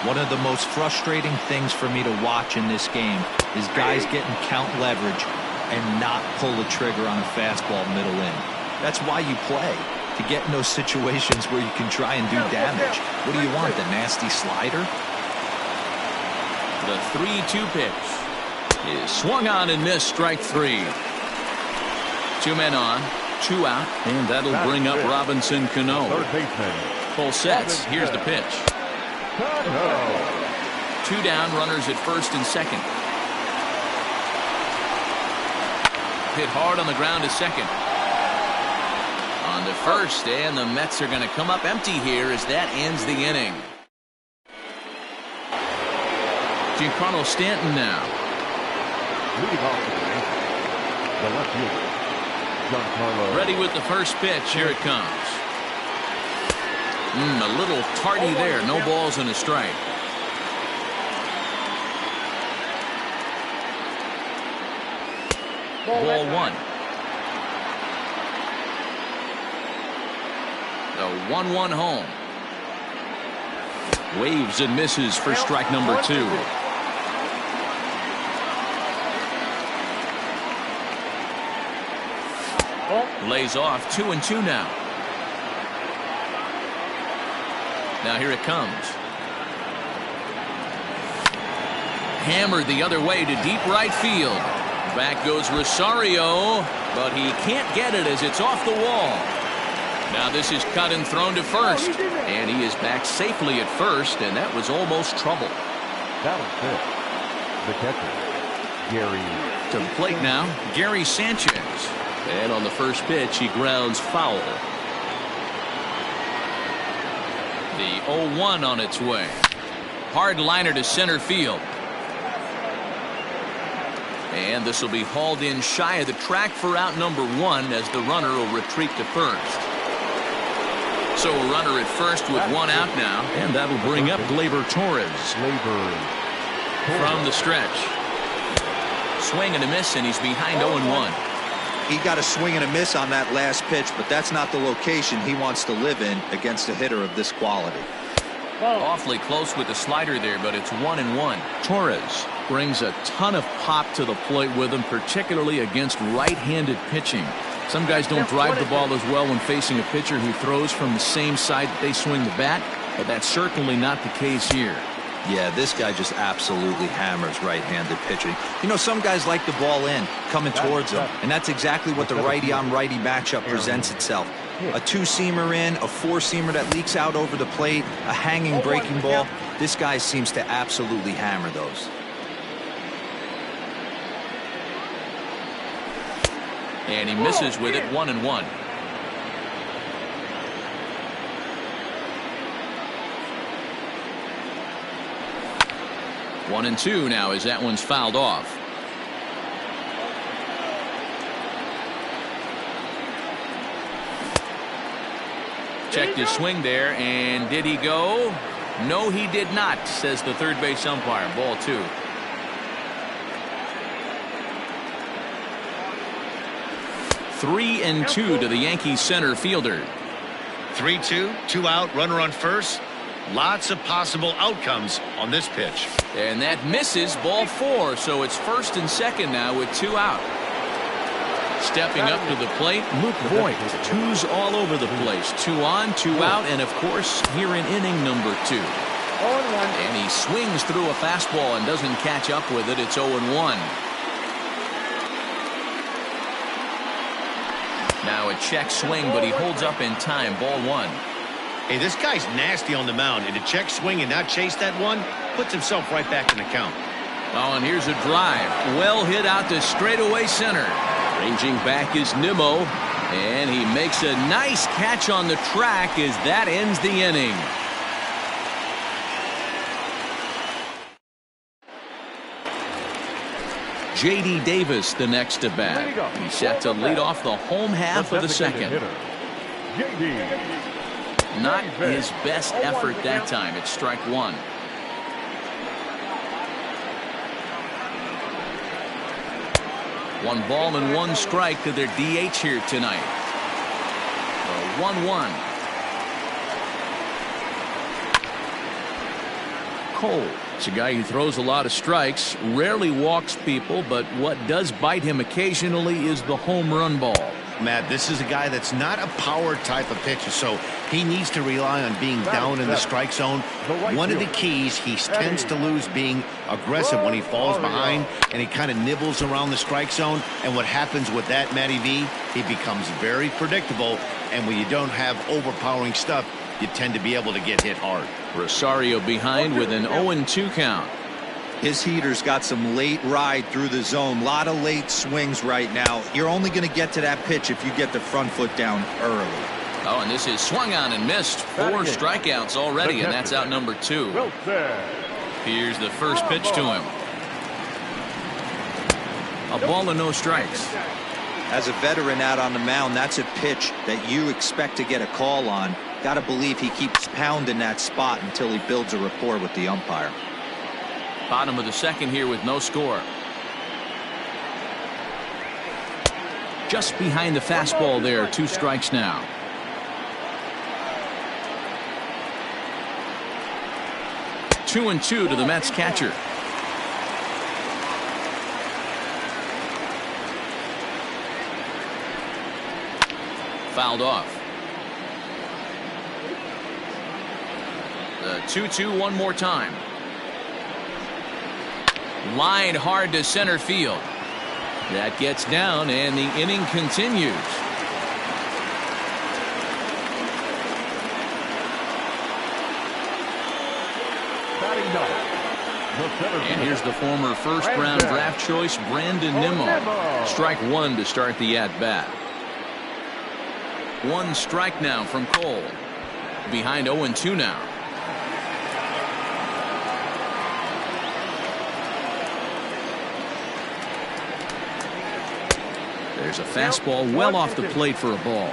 One of the most frustrating things for me to watch in this game is guys getting count leverage and not pull the trigger on a fastball middle in. That's why you play, to get in those situations where you can try and do damage. What do you want, the nasty slider? The 3-2 pitch is swung on and missed. Strike three. Two men on, two out, and that'll bring up Robinson Cano. Full sets. Here's the pitch. Two down, runners at first and second. Hit hard on the ground to second. On to first, and the Mets are going to come up empty here as that ends the inning. Giancarlo Stanton now. Leading off the left fielder, Giancarlo. Ready with the first pitch. Here it comes. A little tardy there. No balls and a strike. Ball one. The 1-1 home. Waves and misses for strike number two. Lays off. 2-2 now. Now here it comes. Hammered the other way to deep right field. Back goes Rosario, but he can't get it as it's off the wall. Now this is cut and thrown to first, and he is back safely at first, and that was almost trouble. That was it. The catcher, Gary. To the plate now, Gary Sanchez. And on the first pitch, he grounds foul. The 0-1 on its way. Hard liner to center field. And this will be hauled in shy of the track for out number one as the runner will retreat to first. So a runner at first with one out now. And that'll bring up Gleyber Torres. From the stretch. Swing and a miss, and he's behind 0-1. He got a swing and a miss on that last pitch, but that's not the location he wants to live in against a hitter of this quality. Awfully close with the slider there, but it's 1-1. Torres brings a ton of pop to the plate with him, particularly against right-handed pitching. Some guys don't drive the ball as well when facing a pitcher who throws from the same side that they swing the bat, but that's certainly not the case here. Yeah, this guy just absolutely hammers right-handed pitching. You know, some guys like the ball in, coming towards them, and that's exactly what the righty-on-righty matchup presents itself. A two-seamer in, a four-seamer that leaks out over the plate, a hanging breaking ball. This guy seems to absolutely hammer those. And he misses with it, 1-1. One and two now as that one's fouled off. Checked his swing there, and did he go? No, he did not, says the third base umpire. Ball 2. Three and two to the Yankees center fielder. 3-2, 2 out, runner on first. Lots of possible outcomes on this pitch. And that misses, ball 4, so it's first and second now with 2 out. Stepping up to the plate, Luke Voigt. 2s all over the place. 2 on, 2 out, and of course here in inning number 2. And he swings through a fastball and doesn't catch up with it. It's 0-1. Now a check swing, but he holds up in time. Ball 1. Hey, this guy's nasty on the mound, and to check swing and not chase that one puts himself right back in the count. Oh, and here's a drive. Well hit out to straightaway center. Ranging back is Nimmo, and he makes a nice catch on the track as that ends the inning. J.D. Davis the next to bat. He's set to lead off the home half of the second. Not his best effort that time. It's strike 1. One ball and 1 strike to their DH here tonight. 1-1. Cole. It's a guy who throws a lot of strikes, rarely walks people, but what does bite him occasionally is the home run ball. Matt, this is a guy that's not a power type of pitcher, so he needs to rely on being down in the strike zone. One of the keys, he tends to lose being aggressive when he falls behind, and he kind of nibbles around the strike zone. And what happens with that, Matty V, he becomes very predictable, and when you don't have overpowering stuff, you tend to be able to get hit hard. Rosario behind with an 0-2 count. His heater's got some late ride through the zone. A lot of late swings right now. You're only going to get to that pitch if you get the front foot down early. Oh, and this is swung on and missed. 4 strikeouts already, and that's out number 2. Here's the first pitch to him. A ball and no strikes. As a veteran out on the mound, that's a pitch that you expect to get a call on. Got to believe he keeps pounding that spot until he builds a rapport with the umpire. Bottom of the second here with no score. Just behind the fastball there. 2 strikes now. Two and 2 to the Mets catcher. Fouled off. The 2-2 one more time. Line hard to center field. That gets down, and the inning continues. And here's the former first-round draft choice, Brandon Nimmo. Strike 1 to start the at-bat. 1 strike now from Cole. Behind 0-2 now. There's a fastball well off the plate for a ball.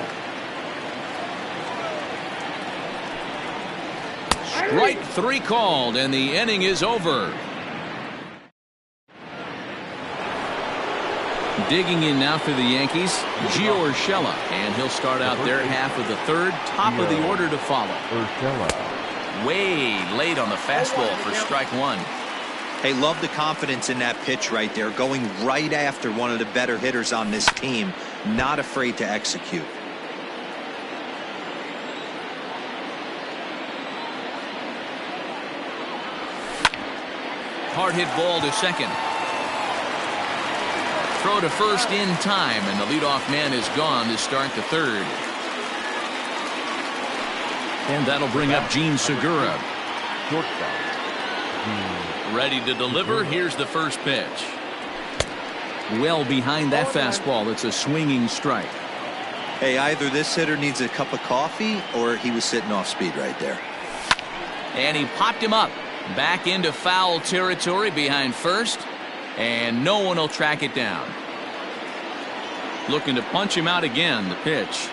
Strike 3 called, and the inning is over. Digging in now for the Yankees, Gio Urshela, and he'll start out their half of the third. Top of the order to follow. Way late on the fastball for strike 1. Hey, love the confidence in that pitch right there, going right after one of the better hitters on this team, not afraid to execute. Hard hit ball to second. Throw to first in time, and the leadoff man is gone to start the third. And that'll bring up Gene Segura. shortstop. Ready to deliver. Here's the first pitch. Well behind that fastball. It's a swinging strike. Hey, either this hitter needs a cup of coffee or he was sitting off speed right there. And he popped him up. Back into foul territory behind first. And no one will track it down. Looking to punch him out again. The pitch.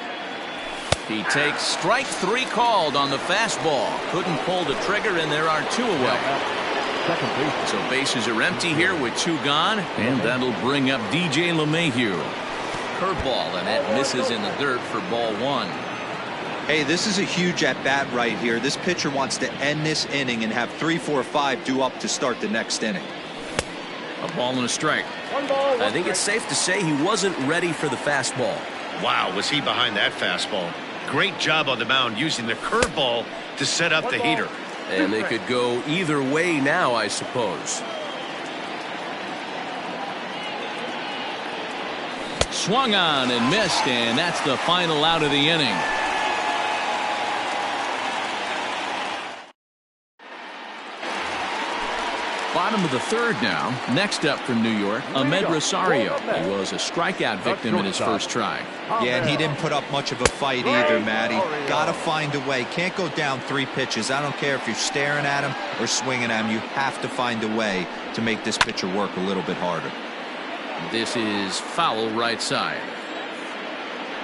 He takes strike 3 called on the fastball. Couldn't pull the trigger, and there are 2 away. Second base. So bases are empty here with 2 gone. And that'll bring up DJ LeMahieu. Curveball, and that misses in the dirt for ball 1. Hey, this is a huge at-bat right here. This pitcher wants to end this inning and have 3, 4, 5 due up to start the next inning. A ball and a strike. I think it's safe to say he wasn't ready for the fastball. Wow, was he behind that fastball. Great job on the mound using the curveball to set up the heater. And they could go either way now, I suppose. Swung on and missed, and that's the final out of the inning. Bottom of the 3rd now. Next up from New York, Ahmed Rosario. He was a strikeout victim in his first try. Yeah, and he didn't put up much of a fight either, Matty. Gotta find a way. Can't go down 3 pitches. I don't care if you're staring at him or swinging at him. You have to find a way to make this pitcher work a little bit harder. This is foul right side.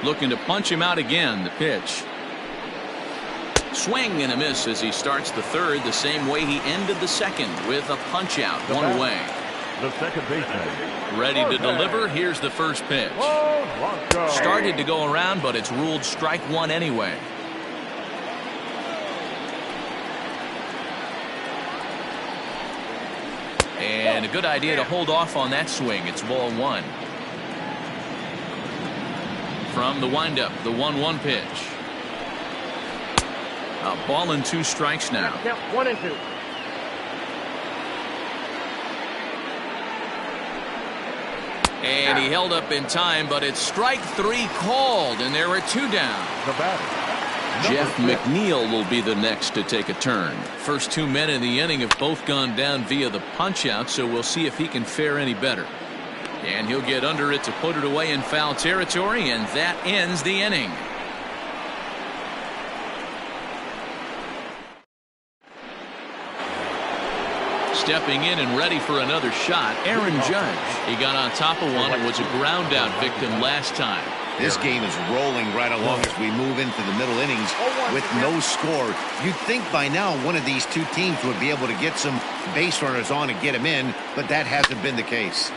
Looking to punch him out again. The pitch. Swing and a miss as he starts the 3rd the same way he ended the 2nd with a punch out. 1 away. The second baseman. Ready to deliver. Here's the first pitch. Started to go around, but it's ruled strike 1 anyway. And a good idea to hold off on that swing. It's ball 1. From the windup, the 1-1 pitch. A ball and 2 strikes now. 1 and 2. And he held up in time, but it's strike 3 called, and there are 2 down. The batter. Jeff McNeil will be the next to take a turn. First 2 men in the inning have both gone down via the punch out, so we'll see if he can fare any better. And he'll get under it to put it away in foul territory, and that ends the inning. Stepping in and ready for another shot, Aaron Judge. He got on top of one and was a ground out victim last time. This game is rolling right along as we move into the middle innings with no score. You'd think by now one of these 2 teams would be able to get some base runners on and get them in, but that hasn't been the case.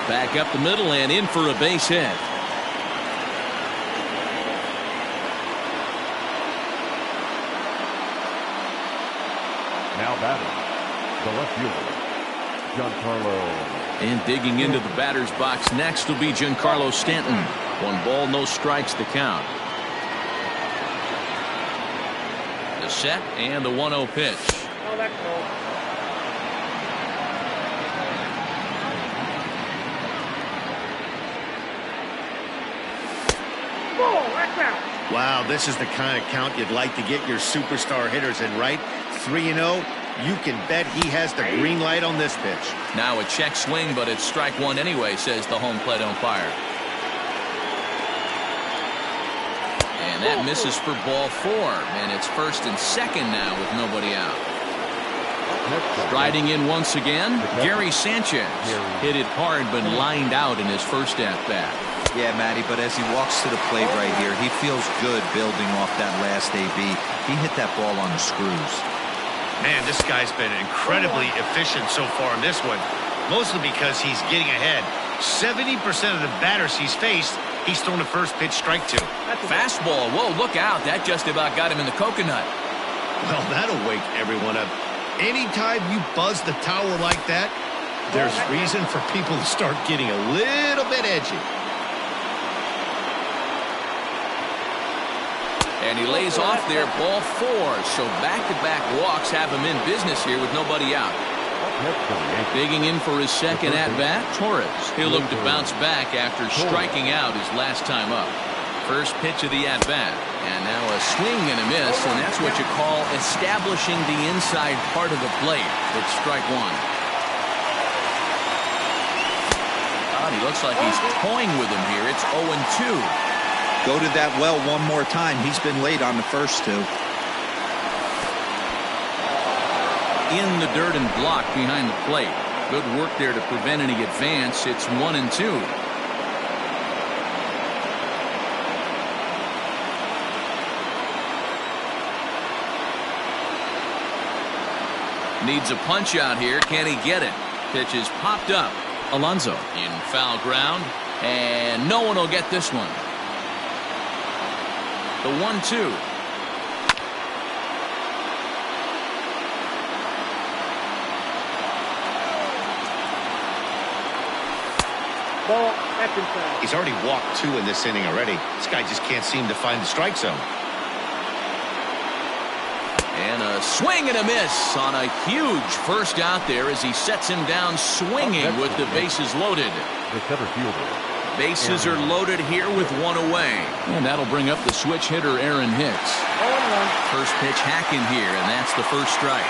Back up the middle and in for a base hit. Now batting. The left fielder, Giancarlo. And digging into the batter's box next will be Giancarlo Stanton. 1 ball, no strikes to count. The set and the 1-0 pitch. Oh, that's cold. Wow, this is the kind of count you'd like to get your superstar hitters in, right? 3-0. You can bet he has the green light on this pitch. Now a check swing, but it's strike 1 anyway, says the home plate umpire. And that misses for ball 4. And it's 1st and 2nd now with nobody out. Striding in once again, Gary Sanchez. Hit it hard, but lined out in his first at-bat. Yeah, Matty, but as he walks to the plate right here, he feels good building off that last AB. He hit that ball on the screws. Man, this guy's been incredibly efficient so far in this one, mostly because he's getting ahead. 70% of the batters he's faced, he's thrown a first pitch strike to. Fastball. Whoa, look out. That just about got him in the coconut. Well, that'll wake everyone up. Anytime you buzz the tower like that, there's reason for people to start getting a little bit edgy. And he lays off there, ball 4. So back-to-back walks have him in business here with nobody out. Digging in for his 2nd at-bat, Torres. He'll look to bounce back after striking out his last time up. First pitch of the at-bat. And now a swing and a miss, and that's what you call establishing the inside part of the plate. It's strike one. He looks like he's toying with him here. It's 0-2. Go to that well one more time. He's been late on the first two. In the dirt and blocked behind the plate. Good work there to prevent any advance. It's 1-2. Needs a punch out here. Can he get it? Pitch is popped up. Alonso in foul ground, and no one will get this one. The 1-2. Ball, that's inside. He's already walked 2 in this inning already. This guy just can't seem to find the strike zone. And a swing and a miss on a huge first out there as he sets him down swinging with the bases loaded. The center fielder. Bases are loaded here with one away. And that'll bring up the switch hitter Aaron Hicks. 0-1. First pitch hacking here, and that's the first strike.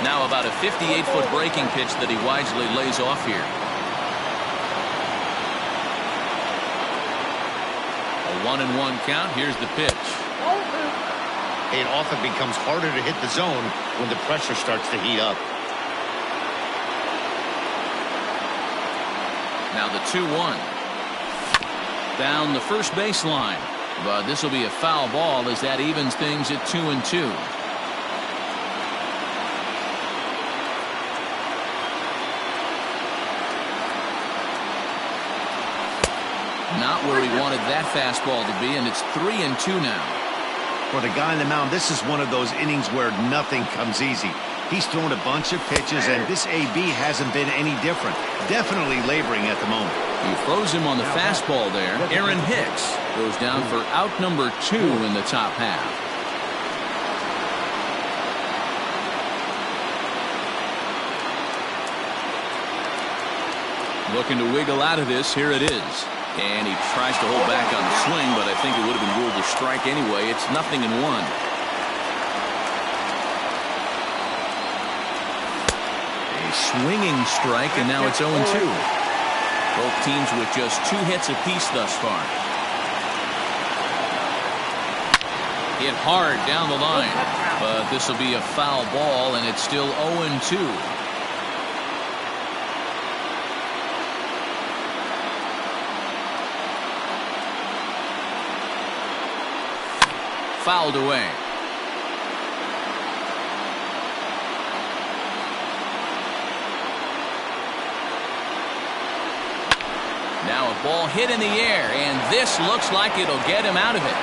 Now about a 58-foot breaking pitch that he wisely lays off here. A 1-1 count. Here's the pitch. It often becomes harder to hit the zone when the pressure starts to heat up. Now the 2-1. Down the first baseline. But this will be a foul ball as that evens things at 2-2. Not where he wanted that fastball to be, and it's 3-2 now. For the guy on the mound, this is one of those innings where nothing comes easy. He's thrown a bunch of pitches, and this AB hasn't been any different. Definitely laboring at the moment. He froze him on the fastball there. Aaron Hicks goes down for out number 2 in the top half. Looking to wiggle out of this. Here it is. And he tries to hold back on the swing, but I think it would have been ruled a strike anyway. It's 0-1. A swinging strike, and now it's 0-2. Both teams with just 2 hits apiece thus far. Hit hard down the line, but this will be a foul ball, and it's still 0-2. Fouled away. Now a ball hit in the air, and this looks like it'll get him out of it.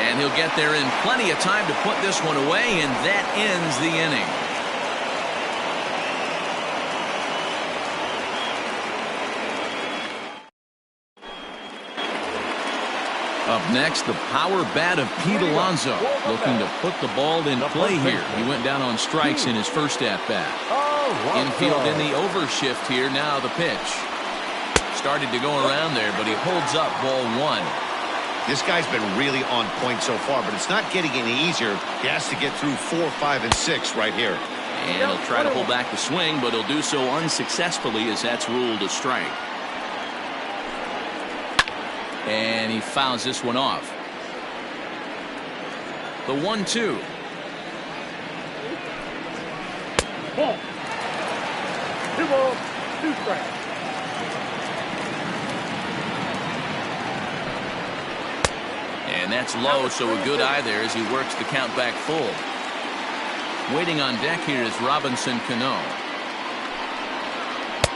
And he'll get there in plenty of time to put this one away, and that ends the inning. Up next, the power bat of Pete Alonso, looking to put the ball in play here. He went down on strikes in his first at-bat. Infield in the overshift here. Now the pitch. Started to go around there, but he holds up ball 1. This guy's been really on point so far, but it's not getting any easier. He has to get through 4, 5, and 6 right here. And he'll try to pull back the swing, but he'll do so unsuccessfully as that's ruled a strike. And he fouls this one off. The 1-2. Ball. 2 balls, 2 strikes. And that's low, so a good eye there as he works the count back full. Waiting on deck here is Robinson Cano.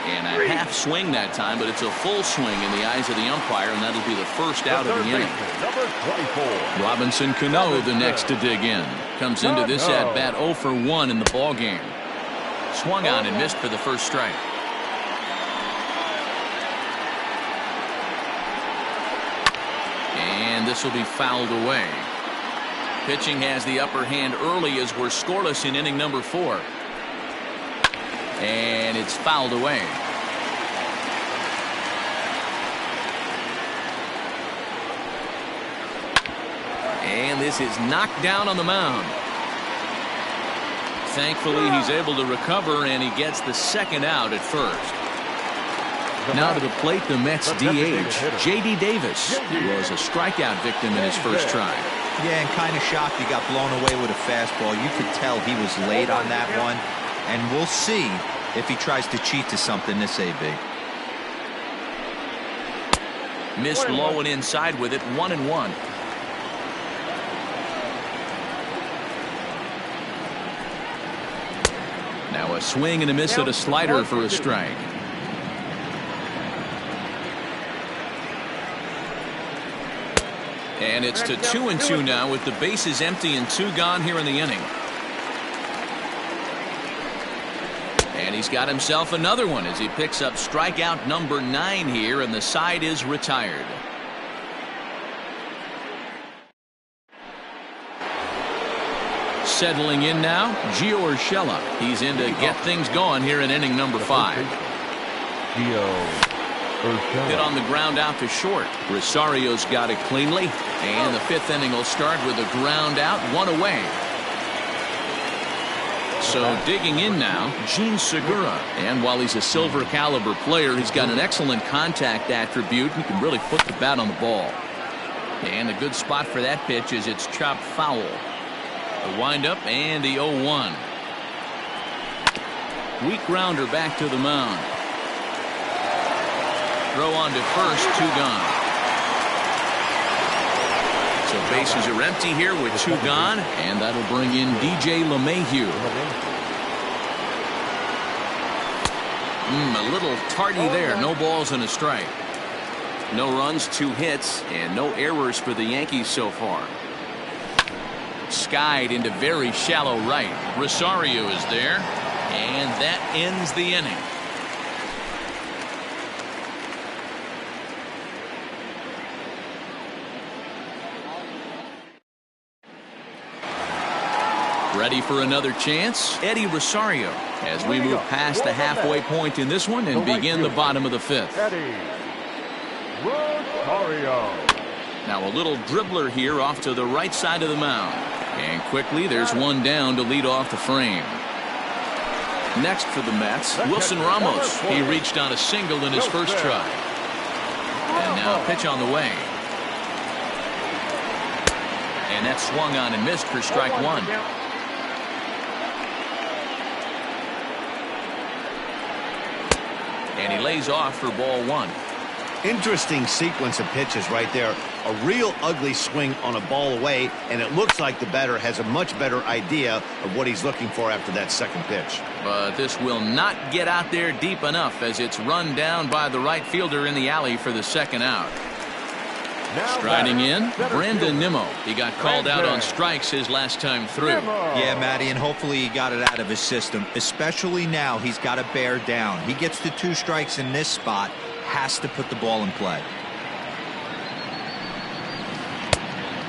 And a half swing that time, but it's a full swing in the eyes of the umpire, and that'll be the first out of the inning. Number 24. Robinson Cano the next to dig in. Comes into this at-bat 0 for 1 in the ballgame. Swung on and missed for the first strike. And this will be fouled away. Pitching has the upper hand early as we're scoreless in inning number 4. And it's fouled away. And this is knocked down on the mound. Thankfully, he's able to recover, and he gets the second out at first. Now to the plate, the Mets DH, J.D. Davis. He was a strikeout victim in his first try. Yeah, and kind of shocked he got blown away with a fastball. You could tell he was late on that one. And we'll see if he tries to cheat to something this AB. Missed low and inside with it, 1-1. Now a swing and a miss at a slider for a strike. And it's to 2-2 now with the bases empty and 2 gone here in the inning. And he's got himself another one as he picks up strikeout number 9 here, and the side is retired. Settling in now, Gio Urshela. He's in to get things going here in inning number 5. Hit on the ground out to short. Rosario's got it cleanly, and the 5th inning will start with a ground out, 1 away. So digging in now, Gene Segura. And while he's a silver caliber player, he's got an excellent contact attribute. He can really put the bat on the ball. And a good spot for that pitch is it's chopped foul. The windup and the 0-1. Weak grounder back to the mound. Throw on to first, 2 gone. So bases are empty here with 2 gone, and that'll bring in DJ LeMahieu. A little tardy there. No balls and a strike. No runs, 2 hits, and no errors for the Yankees so far. Skied into very shallow right. Rosario is there, and that ends the inning. Ready for another chance? Eddie Rosario as we move past the halfway point in this one and begin the bottom of the 5th. Eddie Rosario. Now a little dribbler here off to the right side of the mound. And quickly there's one down to lead off the frame. Next for the Mets, Wilson Ramos. He reached on a single in his first try. And now a pitch on the way. And that swung on and missed for strike 1. And he lays off for ball 1. Interesting sequence of pitches right there. A real ugly swing on a ball away, and it looks like the batter has a much better idea of what he's looking for after that second pitch. But this will not get out there deep enough as it's run down by the right fielder in the alley for the second out. Striding in, Brandon Nimmo. He got called out on strikes his last time through. Yeah, Matty, and hopefully he got it out of his system. Especially now, he's got to bear down. He gets to 2 strikes in this spot. Has to put the ball in play.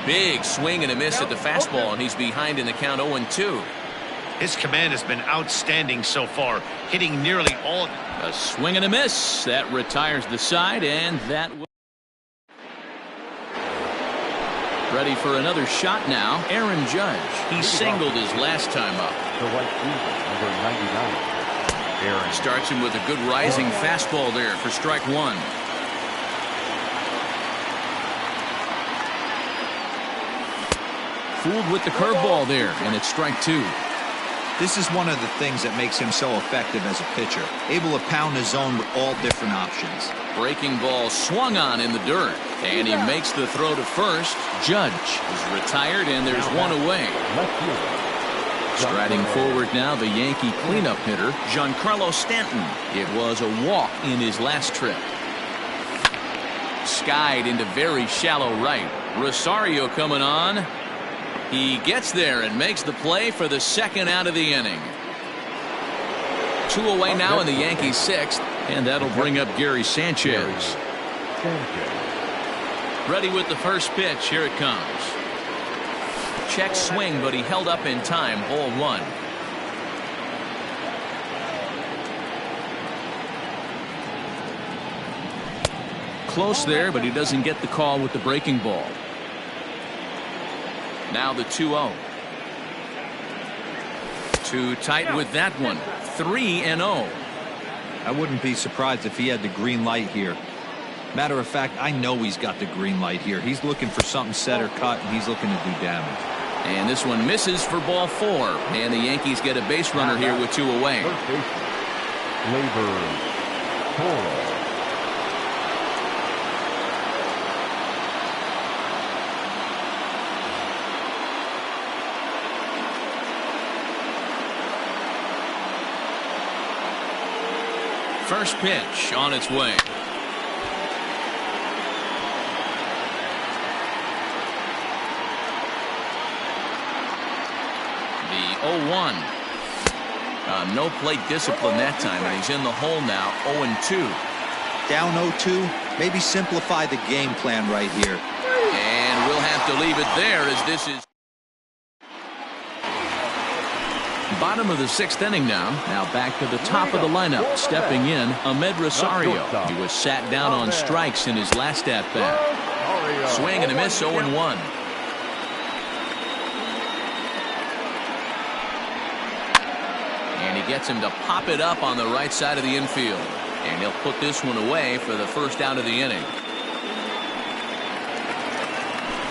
Big swing and a miss at the fastball, and he's behind in the count 0-2. his command has been outstanding so far, hitting nearly all. A swing and a miss. That retires the side, and that will. Ready for another shot now. Aaron Judge. He singled his last time up. The right fielder, number 99. Aaron starts him with a good rising fastball there for strike one. Fooled with the curveball there, and it's strike two. This is one of the things that makes him so effective as a pitcher. Able to pound his zone with all different options. Breaking ball swung on in the dirt, and he makes the throw to first. Judge is retired, and there's one away. Striding forward now, the Yankee cleanup hitter, Giancarlo Stanton. It was a walk in his last trip. Skied into very shallow right. Rosario coming on. He gets there and makes the play for the second out of the inning. Two away now in the Yankees' sixth, and that'll bring up Gary Sanchez. Ready with the first pitch. Here it comes. Check swing, but he held up in time. Ball one. close there, but he doesn't get the call with the breaking ball. Now the 2-0. Too tight with that one. 3-0. I wouldn't be surprised if he had the green light here. Matter of fact, I know he's got the green light here. He's looking for something set or cut, and he's looking to do damage. And this one misses for ball 4. And the Yankees get a base runner here with 2 away. First pitch on its way. The 0-1. No plate discipline that time, and he's in the hole now. 0-2. Down 0-2. Maybe simplify the game plan right here. And we'll have to leave it there as this is bottom of the 6th inning now. Now back to the top of the lineup. Stepping in, Ahmed Rosario. He was sat down on strikes in his last at-bat. Swing and a miss, 0-1. And he gets him to pop it up on the right side of the infield. And he'll put this one away for the first out of the inning.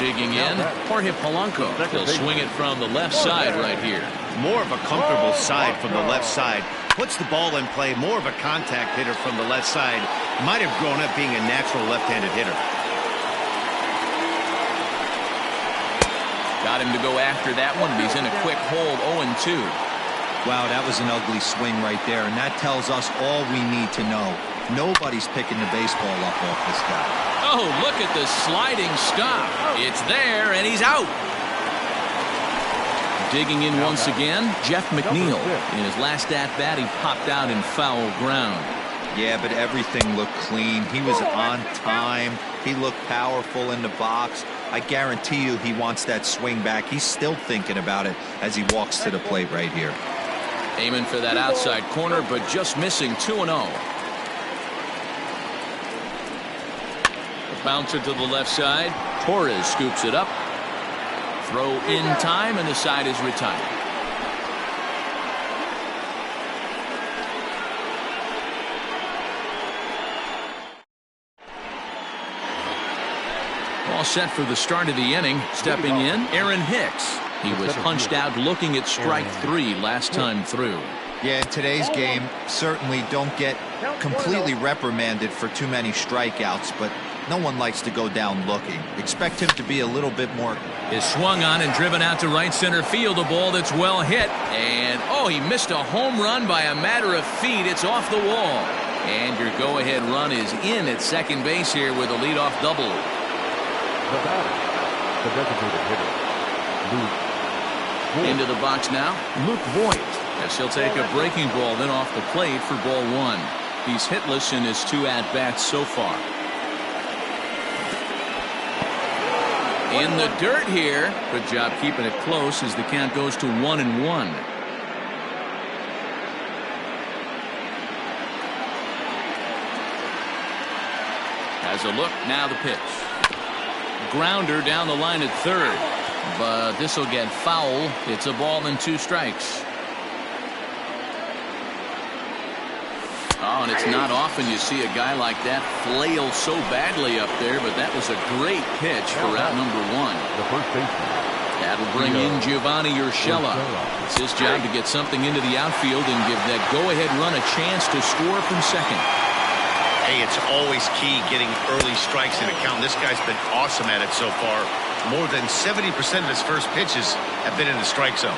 Digging in, Jorge Polanco. He'll swing it from the left side right here. More of a comfortable side from the left side. Puts the ball in play. More of a contact hitter from the left side. Might have grown up being a natural left-handed hitter. Got him to go after that one. He's in a quick hold, 0-2. Wow, that was an ugly swing right there, and that tells us all we need to know. Nobody's picking the baseball up off this guy. Oh, look at the sliding stop. It's there, and he's out. Digging in once again, Jeff McNeil. In his last at-bat, he popped out in foul ground. Yeah, but everything looked clean. He was on time. He looked powerful in the box. I guarantee you he wants that swing back. He's still thinking about it as he walks to the plate right here. Aiming for that outside corner, but just missing. 2-0. The bouncer to the left side. Torres scoops it up. Throw in time, and the side is retired. All set for the start of the inning. Stepping in, Aaron Hicks. He was punched out looking at strike 3 last time through. Yeah, in today's game, certainly don't get completely reprimanded for too many strikeouts, but no one likes to go down looking. Expect him to be a little bit more. Is swung on and driven out to right center field. A ball that's well hit. And, oh, he missed a home run by a matter of feet. It's off the wall. And your go-ahead run is in at second base here with a leadoff double. The batter, the designated hitter, Luke. Into the box now, Luke Voigt. Yes, he'll take a breaking ball then off the plate for ball 1. He's hitless in his 2 at-bats so far. In the dirt here. Good job keeping it close as the count goes to 1-1. Has a look, now the pitch. Grounder down the line at third. But this will get foul. It's a ball and 2 strikes. Oh, and it's not often you see a guy like that flail so badly up there, but that was a great pitch for out number 1. The first baseman. That'll bring in Giovanni Urshela. It's his job to get something into the outfield and give that go-ahead run a chance to score from second. Hey, it's always key getting early strikes in a count. This guy's been awesome at it so far. More than 70% of his first pitches have been in the strike zone.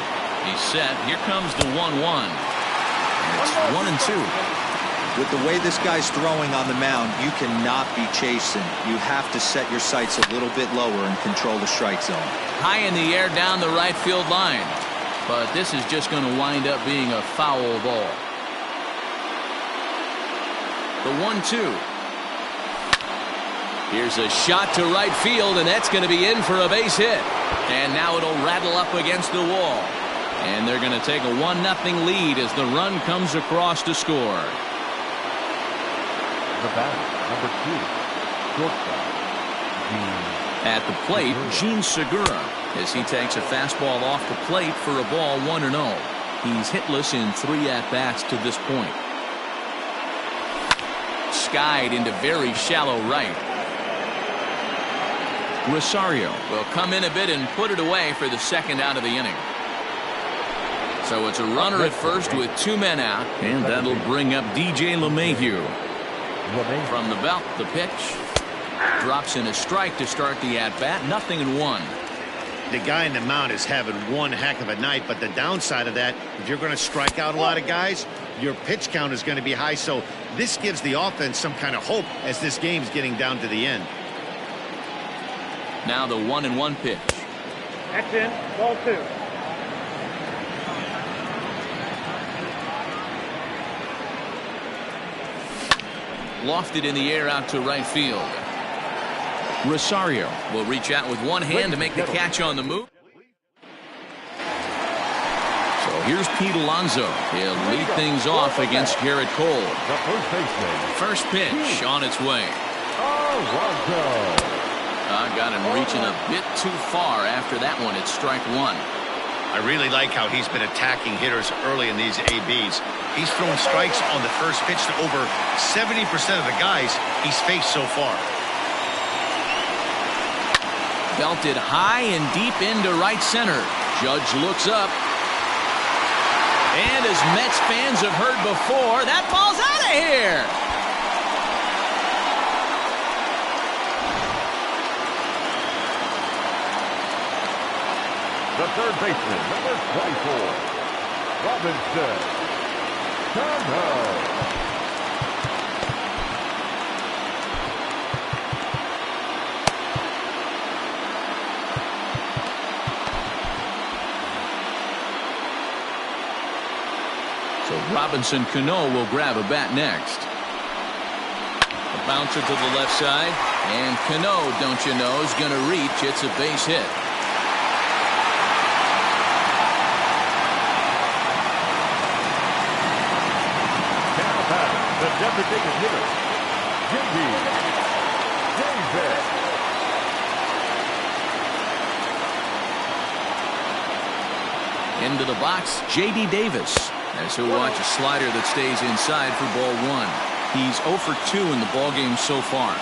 He's set. Here comes the 1-1. And it's 1-2. With the way this guy's throwing on the mound, you cannot be chasing. You have to set your sights a little bit lower and control the strike zone. High in the air down the right field line. But this is just going to wind up being a foul ball. The 1-2. Here's a shot to right field, and that's going to be in for a base hit. And now it'll rattle up against the wall. And they're going to take a 1-0 lead as the run comes across to score. The batter, number 2, shortstop, At the plate, Gene Segura, as he takes a fastball off the plate for a ball 1-0. He's hitless in 3 at-bats to this point. Skied into very shallow right. Rosario will come in a bit and put it away for the second out of the inning. So it's a runner at first with 2 men out, and that'll bring up DJ LeMahieu. From the belt, the pitch. Drops in a strike to start the at-bat. 0-1. The guy in the mound is having one heck of a night, but the downside of that, if you're going to strike out a lot of guys, your pitch count is going to be high. So this gives the offense some kind of hope as this game's getting down to the end. Now the 1-1 pitch. That's in. Ball 2. Lofted in the air out to right field. Rosario will reach out with one hand to make the catch on the move. So here's Pete Alonso. He'll lead things off against Garrett Cole. the first baseman, First pitch on its way. Alonso. Got him reaching a bit too far after that one. It's strike 1. I really like how he's been attacking hitters early in these ABs. He's thrown strikes on the first pitch to over 70% of the guys he's faced so far. Belted high and deep into right center. Judge looks up. And as Mets fans have heard before, that ball's out of here. The third baseman, number 24, Robinson Cano. So Robinson Cano will grab a bat next. A bouncer to the left side. And Cano, don't you know, is going to reach. It's a base hit. The designated hitter, J.D. Davis. Into the box, J.D. Davis, as he'll watch a slider that stays inside for ball 1. He's 0 for 2 in the ballgame so far.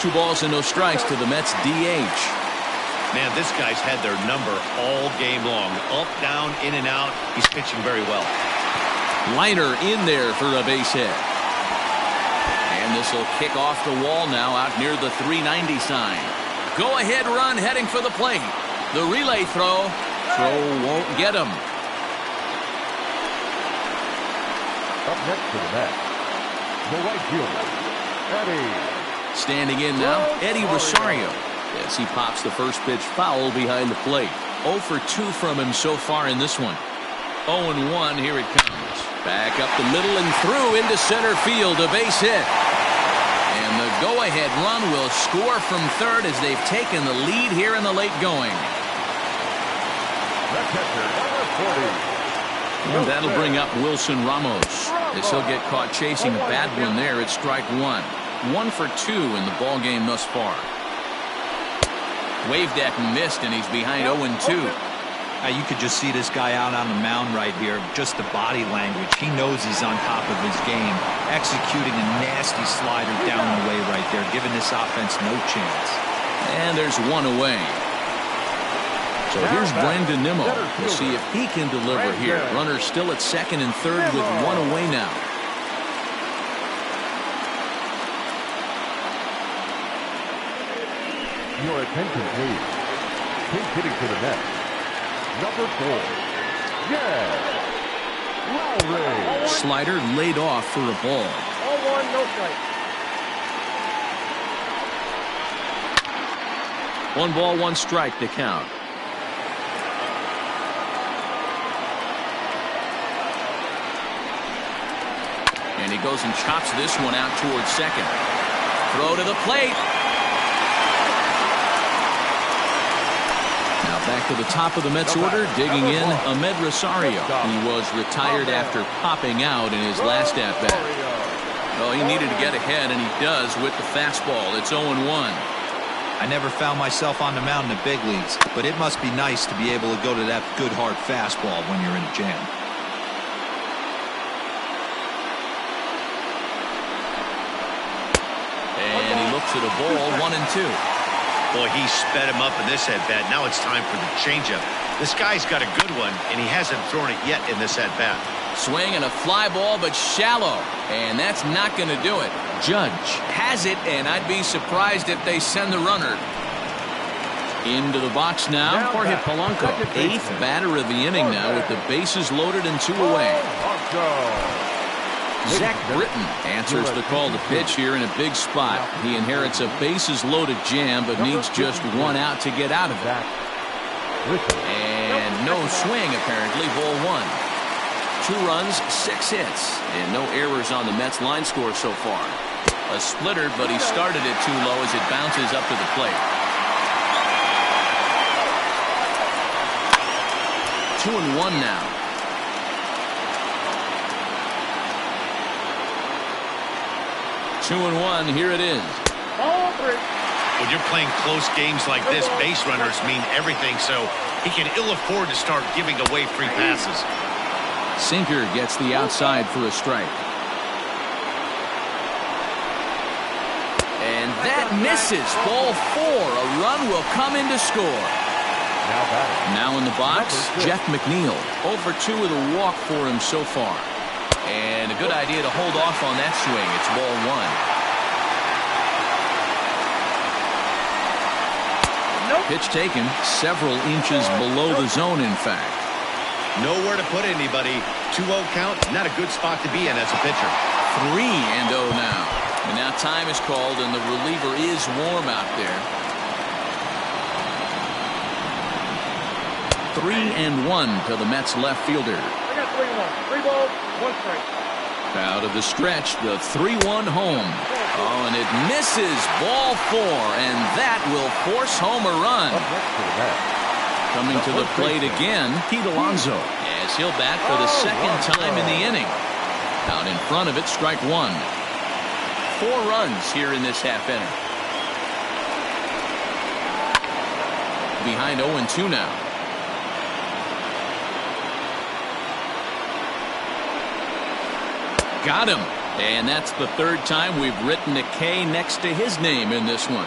2 balls and no strikes to the Mets DH. Man, this guy's had their number all game long. Up, down, in and out. He's pitching very well. Liner in there for a base hit. And this will kick off the wall now out near the 390 sign. Go-ahead run heading for the plate. The relay throw. Throw won't get him. Up next to the bat, the right fielder, Eddie. Standing in now, Eddie Rosario. As he pops the first pitch foul behind the plate. 0 for 2 from him so far in this one. 0-1, here it comes. Back up the middle and through into center field, a base hit. And the go-ahead run will score from third as they've taken the lead here in the late going. The catcher, number 40. And that'll bring up Wilson Ramos as he'll get caught chasing a bad one there at strike 1. 1 for 2 in the ball game thus far. Waved at and missed, and he's behind 0-2. You could just see this guy out on the mound right here. Just the body language. He knows he's on top of his game. Executing a nasty slider down the way right there, giving this offense no chance. And there's 1 away. So here's Brandon Nimmo. We'll see if he can deliver here. Runner still at second and third with 1 away now. Your attention, please. Keep hitting to the net. Number 4, Jed Lowry. Slider laid off for a ball. 0-1, no strike. 1 ball, 1 strike to count. And he goes and chops this one out towards second. Throw to the plate. Now back to the top of the Mets order, digging in Amed Rosario. He was retired after popping out in his last at-bat. Well, he needed to get ahead, and he does with the fastball. It's 0-1. I never found myself on the mound in the big leagues, but it must be nice to be able to go to that good hard fastball when you're in a jam. And he looks at a ball, 1-2. Boy, he sped him up in this at-bat. Now it's time for the changeup. This guy's got a good one, and he hasn't thrown it yet in this at-bat. Swing and a fly ball, but shallow. And that's not going to do it. Judge has it, and I'd be surprised if they send the runner. Into the box now, Jorge Polanco. 8th batter of the inning now with the bases loaded and 2 away. Zach Britton answers the call to pitch here in a big spot. He inherits a bases-loaded jam, but needs just 1 out to get out of it. And no swing, apparently, ball 1. 2 runs, 6 hits, and no errors on the Mets line score so far. A splitter, but he started it too low as it bounces up to the plate. 2-1 now. Two and one, here it is. When you're playing close games like this, base runners mean everything, so he can ill afford to start giving away free passes. Sinker gets the outside for a strike. And that misses. Ball 4. A run will come in to score. Now in the box, Jeff McNeil. 0 for 2 with a walk for him so far. And a good idea to hold off on that swing. It's ball 1. Pitch taken several inches below the zone, in fact. Nowhere to put anybody. 2-0 count, not a good spot to be in as a pitcher. 3-0 now. And now time is called, and the reliever is warm out there. 3-1 to the Mets left fielder. I got 3-1. 3 balls, 1 strike. Out of the stretch, the 3-1 home. Oh, and it misses. Ball 4, and that will force home a run. Coming to the plate again, Pete Alonso, as he'll bat for the second time in the inning. Out in front of it, strike 1. 4 runs here in this half inning. Behind 0-2 now. Got him. And that's the 3rd time we've written a K next to his name in this one.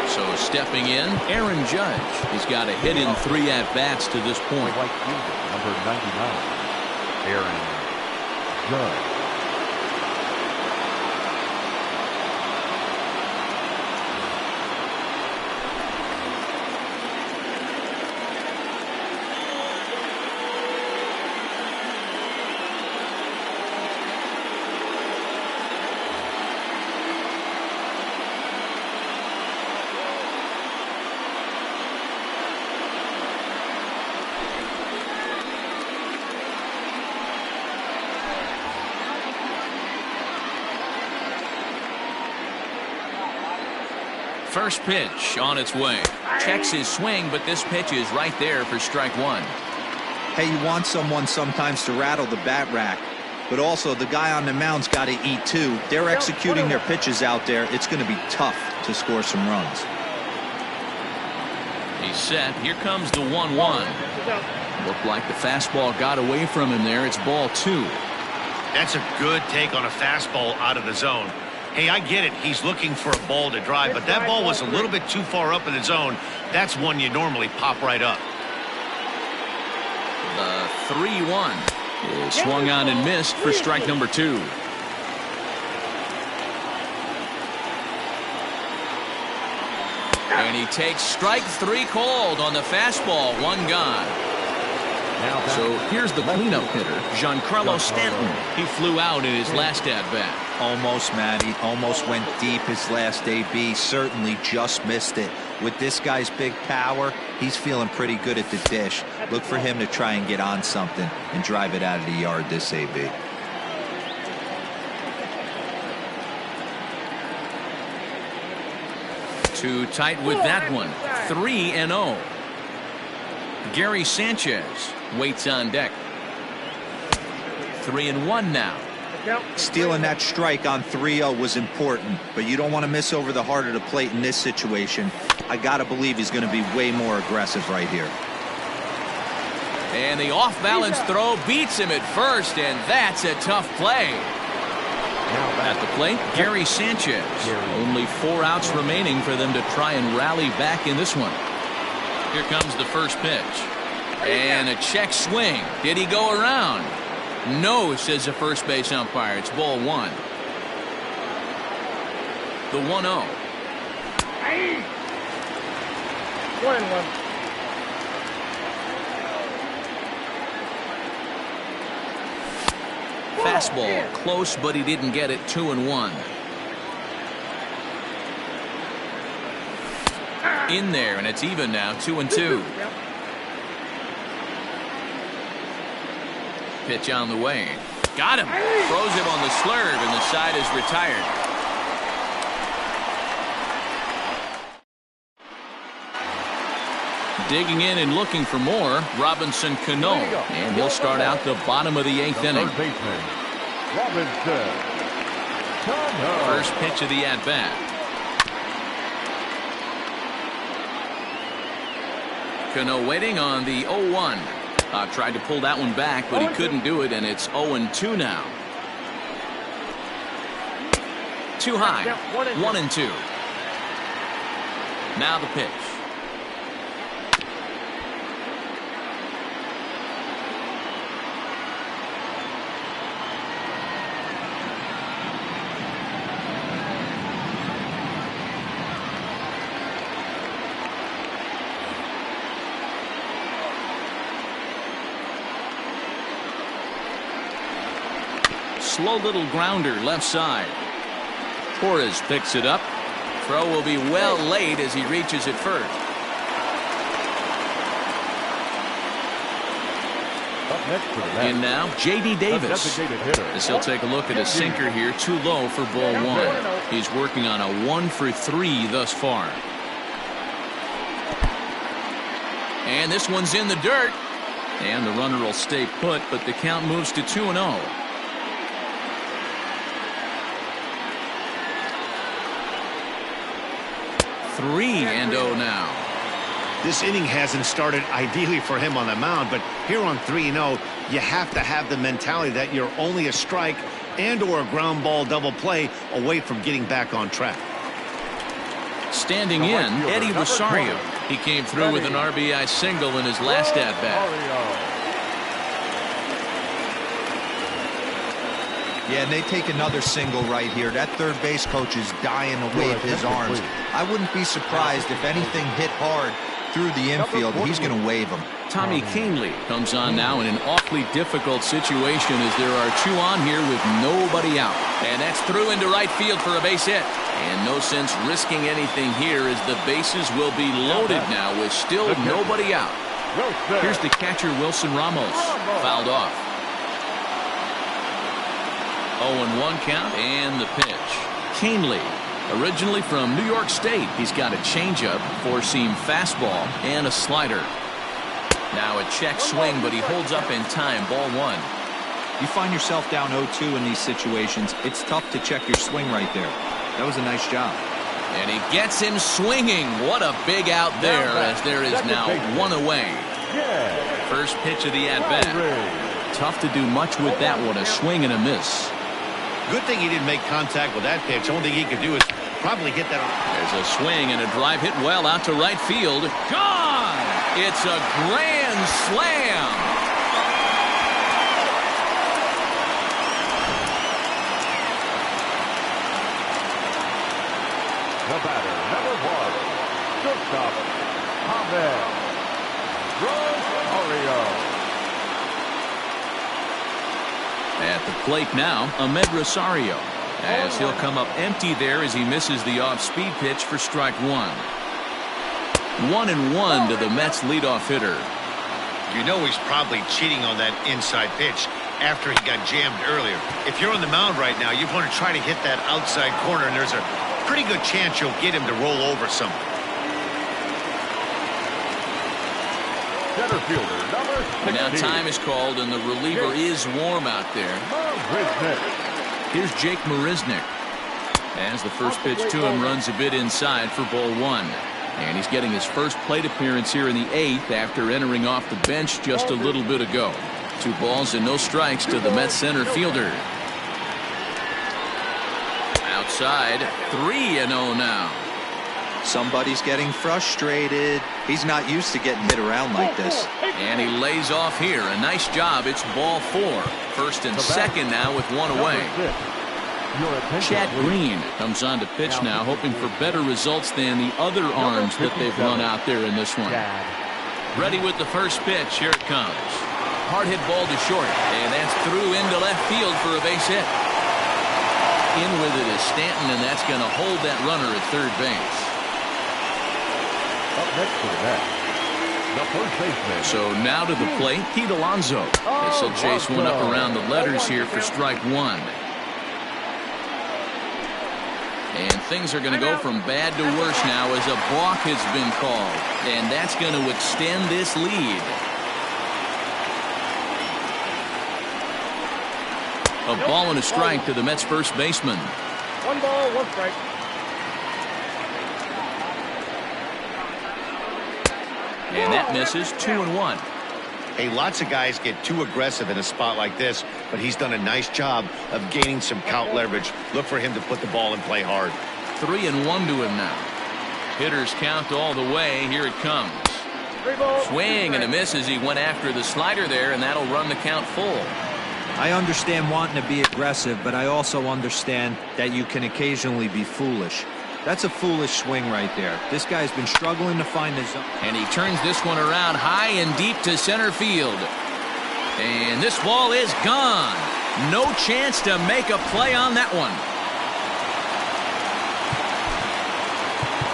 So stepping in, Aaron Judge. He's got a hit in 3 at-bats to this point. Number 99, Aaron Judge. First pitch on its way. Checks his swing, but this pitch is right there for strike 1. Hey, you want someone sometimes to rattle the bat rack, but also the guy on the mound's got to eat too. They're executing their pitches out there. It's going to be tough to score some runs. He's set. Here comes the 1-1. Looked like the fastball got away from him there. It's ball 2. That's a good take on a fastball out of the zone. Hey, I get it. He's looking for a ball to drive, but that ball was a little bit too far up in the zone. That's one you normally pop right up. The 3-1 is swung on and missed for strike number 2. And he takes strike 3 called on the fastball. 1 gone. So here's the cleanup hitter, Giancarlo Stanton. He flew out in his last at-bat. Almost, Matty. Almost went deep his last AB. Certainly just missed it. With this guy's big power, he's feeling pretty good at the dish. Look for him to try and get on something and drive it out of the yard this AB. Too tight with that one. 3-0. Gary Sanchez waits on deck. 3-1 now. Stealing that strike on 3-0 was important, but you don't want to miss over the heart of the plate in this situation. I got to believe he's going to be way more aggressive right here. And the off-balance throw beats him at first, and that's a tough play. At the plate, Gary Sanchez. Only 4 outs remaining for them to try and rally back in this one. Here comes the first pitch. And a check swing. Did he go around? No, says the first base umpire. It's ball 1. The 1-0. 1-1. Fastball close, but he didn't get it. 2-1. In there, and it's even now. 2-2. Pitch on the way. Got him. Throws him on the slurve, and the side is retired. Digging in and looking for more, Robinson Cano. And he'll start out the bottom of the 8th inning. Robinson Cano. First pitch of the at-bat. Cano waiting on the 0-1. Tried to pull that one back, but he couldn't do it, and it's 0-2 now. Too high. 1-2. Now the pitch. Slow little grounder left side. Torres picks it up. Throw will be well late as he reaches it first. Up next to the bat. In now, J.D. Davis. As he'll take a look at a sinker here. Too low for ball 1. He's working on a 1-for-3 thus far. And this one's in the dirt. And the runner will stay put, but the count moves to 2-0. 3-0 now. This inning hasn't started ideally for him on the mound, but here on 3-0, you have to have the mentality that you're only a strike and or a ground ball double play away from getting back on track. Standing in, Eddie Rosario. He came through with an RBI single in his last at-bat. Yeah, and they take another single right here. That third base coach is dying to wave his arms. I wouldn't be surprised if anything hit hard through the infield. He's going to wave them. Tommy Kahnle comes on now in an awfully difficult situation as there are 2 on here with nobody out. And that's through into right field for a base hit. And no sense risking anything here as the bases will be loaded now with still nobody out. Here's the catcher, Wilson Ramos. Fouled off. 0-1 count and the pitch. Kahnle, originally from New York State. He's got a changeup, 4-seam fastball, and a slider. Now a check swing, but he holds up in time. Ball 1. You find yourself down 0-2 in these situations. It's tough to check your swing right there. That was a nice job. And he gets him swinging. What a big out there as there is now 1 away. First pitch of the at-bat. Tough to do much with that one. A swing and a miss. Good thing he didn't make contact with that pitch. Only thing he could do is probably get that. There's a swing and a drive hit well out to right field. Gone! It's a grand slam. The batter, number 1, shortstop, Rosario. At the plate now, Ahmed Rosario, as he'll come up empty there as he misses the off-speed pitch for strike 1. 1-1 to the Mets leadoff hitter. You know he's probably cheating on that inside pitch after he got jammed earlier. If you're on the mound right now, you want to try to hit that outside corner, and there's a pretty good chance you'll get him to roll over some. Center fielder, number 60. And now time is called, and the reliever is warm out there. Here's Jake Marisnick. As the first pitch to him runs a bit inside for ball one. And he's getting his first plate appearance here in the 8th after entering off the bench just a little bit ago. 2 balls and no strikes to the Mets center fielder. Outside, 3-0 now. Somebody's getting frustrated. He's not used to getting hit around like this. And he lays off here. A nice job. It's ball 4. First and second now with 1 away. Chad Green comes on to pitch now, hoping for better results than the other arms that they've run out there in this one. Ready with the first pitch. Here it comes. Hard hit ball to short, and that's through into left field for a base hit. In with it is Stanton, and that's going to hold that runner at third base. Up next to the net, the first baseman. So now to the plate, Pete Alonso. This will chase one up around the letters here for strike 1. And things are going to go from bad to worse now as a balk has been called. And that's going to extend this lead. A ball and a strike to the Mets first baseman. 1 ball, 1 strike. And that misses. 2-1. Hey, lots of guys get too aggressive in a spot like this, but he's done a nice job of gaining some count leverage. Look for him to put the ball in play hard. 3-1 to him now. Hitters count all the way. Here it comes. 3 balls. Swing and a miss as he went after the slider there, and that'll run the count full. I understand wanting to be aggressive, but I also understand that you can occasionally be foolish. That's a foolish swing right there. This guy's been struggling to find his zone. And he turns this one around high and deep to center field. And this ball is gone. No chance to make a play on that one.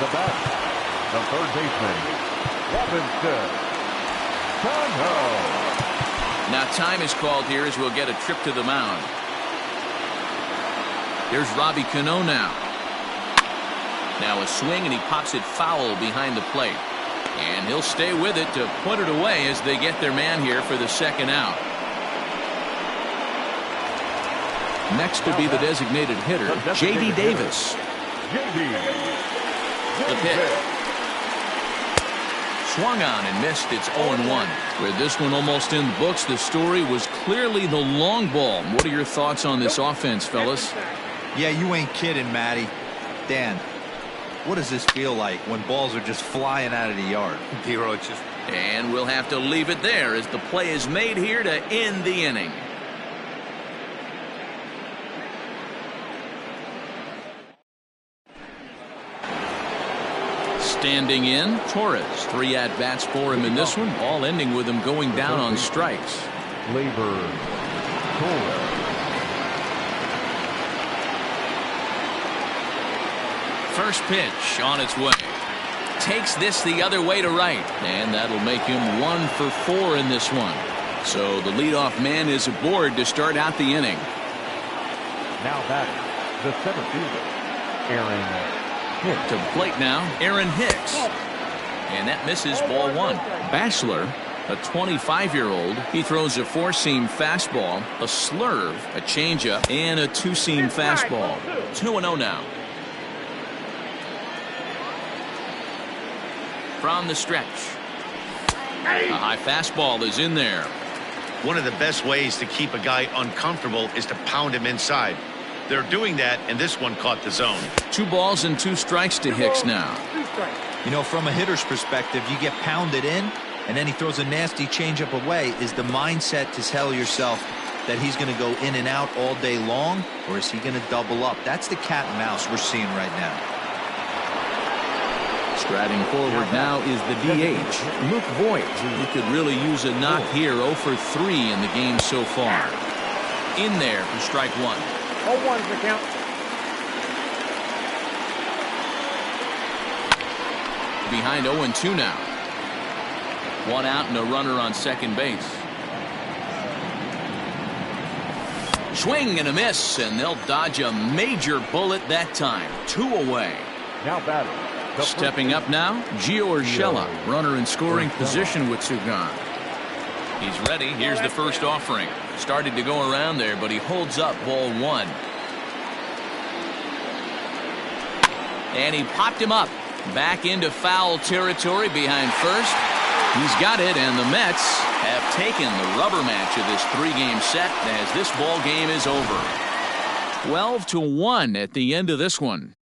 The bat, the third baseman, Robinson Cano. Now time is called here as we'll get a trip to the mound. Here's Robbie Cano now. Now a swing, and he pops it foul behind the plate. And he'll stay with it to put it away as they get their man here for the second out. Next to be the designated hitter, J.D. Davis. The pitch. Swung on and missed. It's 0-1. With this one almost in the books, the story was clearly the long ball. What are your thoughts on this offense, fellas? Yeah, you ain't kidding, Matty. Dan, what does this feel like when balls are just flying out of the yard? And we'll have to leave it there as the play is made here to end the inning. Standing in, Torres. 3 at-bats for him in this one, all ending with him going down on strikes. Labor Torres. First pitch on its way. Takes this the other way to right, and that'll make him 1 for 4 in this one. So the leadoff man is aboard to start out the inning. Now batting, the center fielder, Aaron Hicks. To the plate now, Aaron Hicks. And that misses ball 1. Bachelor, a 25-year-old, he throws a 4-seam fastball, a slurve, a changeup, and a 2-seam fastball. 2-0 now. From the stretch. A high fastball is in there. One of the best ways to keep a guy uncomfortable is to pound him inside. They're doing that, and this one caught the zone. 2 balls and 2 strikes to Hicks now. You know, from a hitter's perspective, you get pounded in, and then he throws a nasty changeup away. Is the mindset to tell yourself that he's going to go in and out all day long, or is he going to double up? That's the cat and mouse we're seeing right now. Striding forward now is the DH, Luke Voigt. He could really use a knock here. 0 for 3 in the game so far. In there for strike 1. 0-1's the count. Behind 0-2 now. 1 out and a runner on second base. Swing and a miss, and they'll dodge a major bullet that time. 2 away. Now batting. Stepping up now, Gio Urshela, runner in scoring position with Sugan. He's ready. Here's the first offering. Started to go around there, but he holds up ball 1. And he popped him up. Back into foul territory behind first. He's got it, and the Mets have taken the rubber match of this 3-game set as this ball game is over. 12-1 at the end of this one.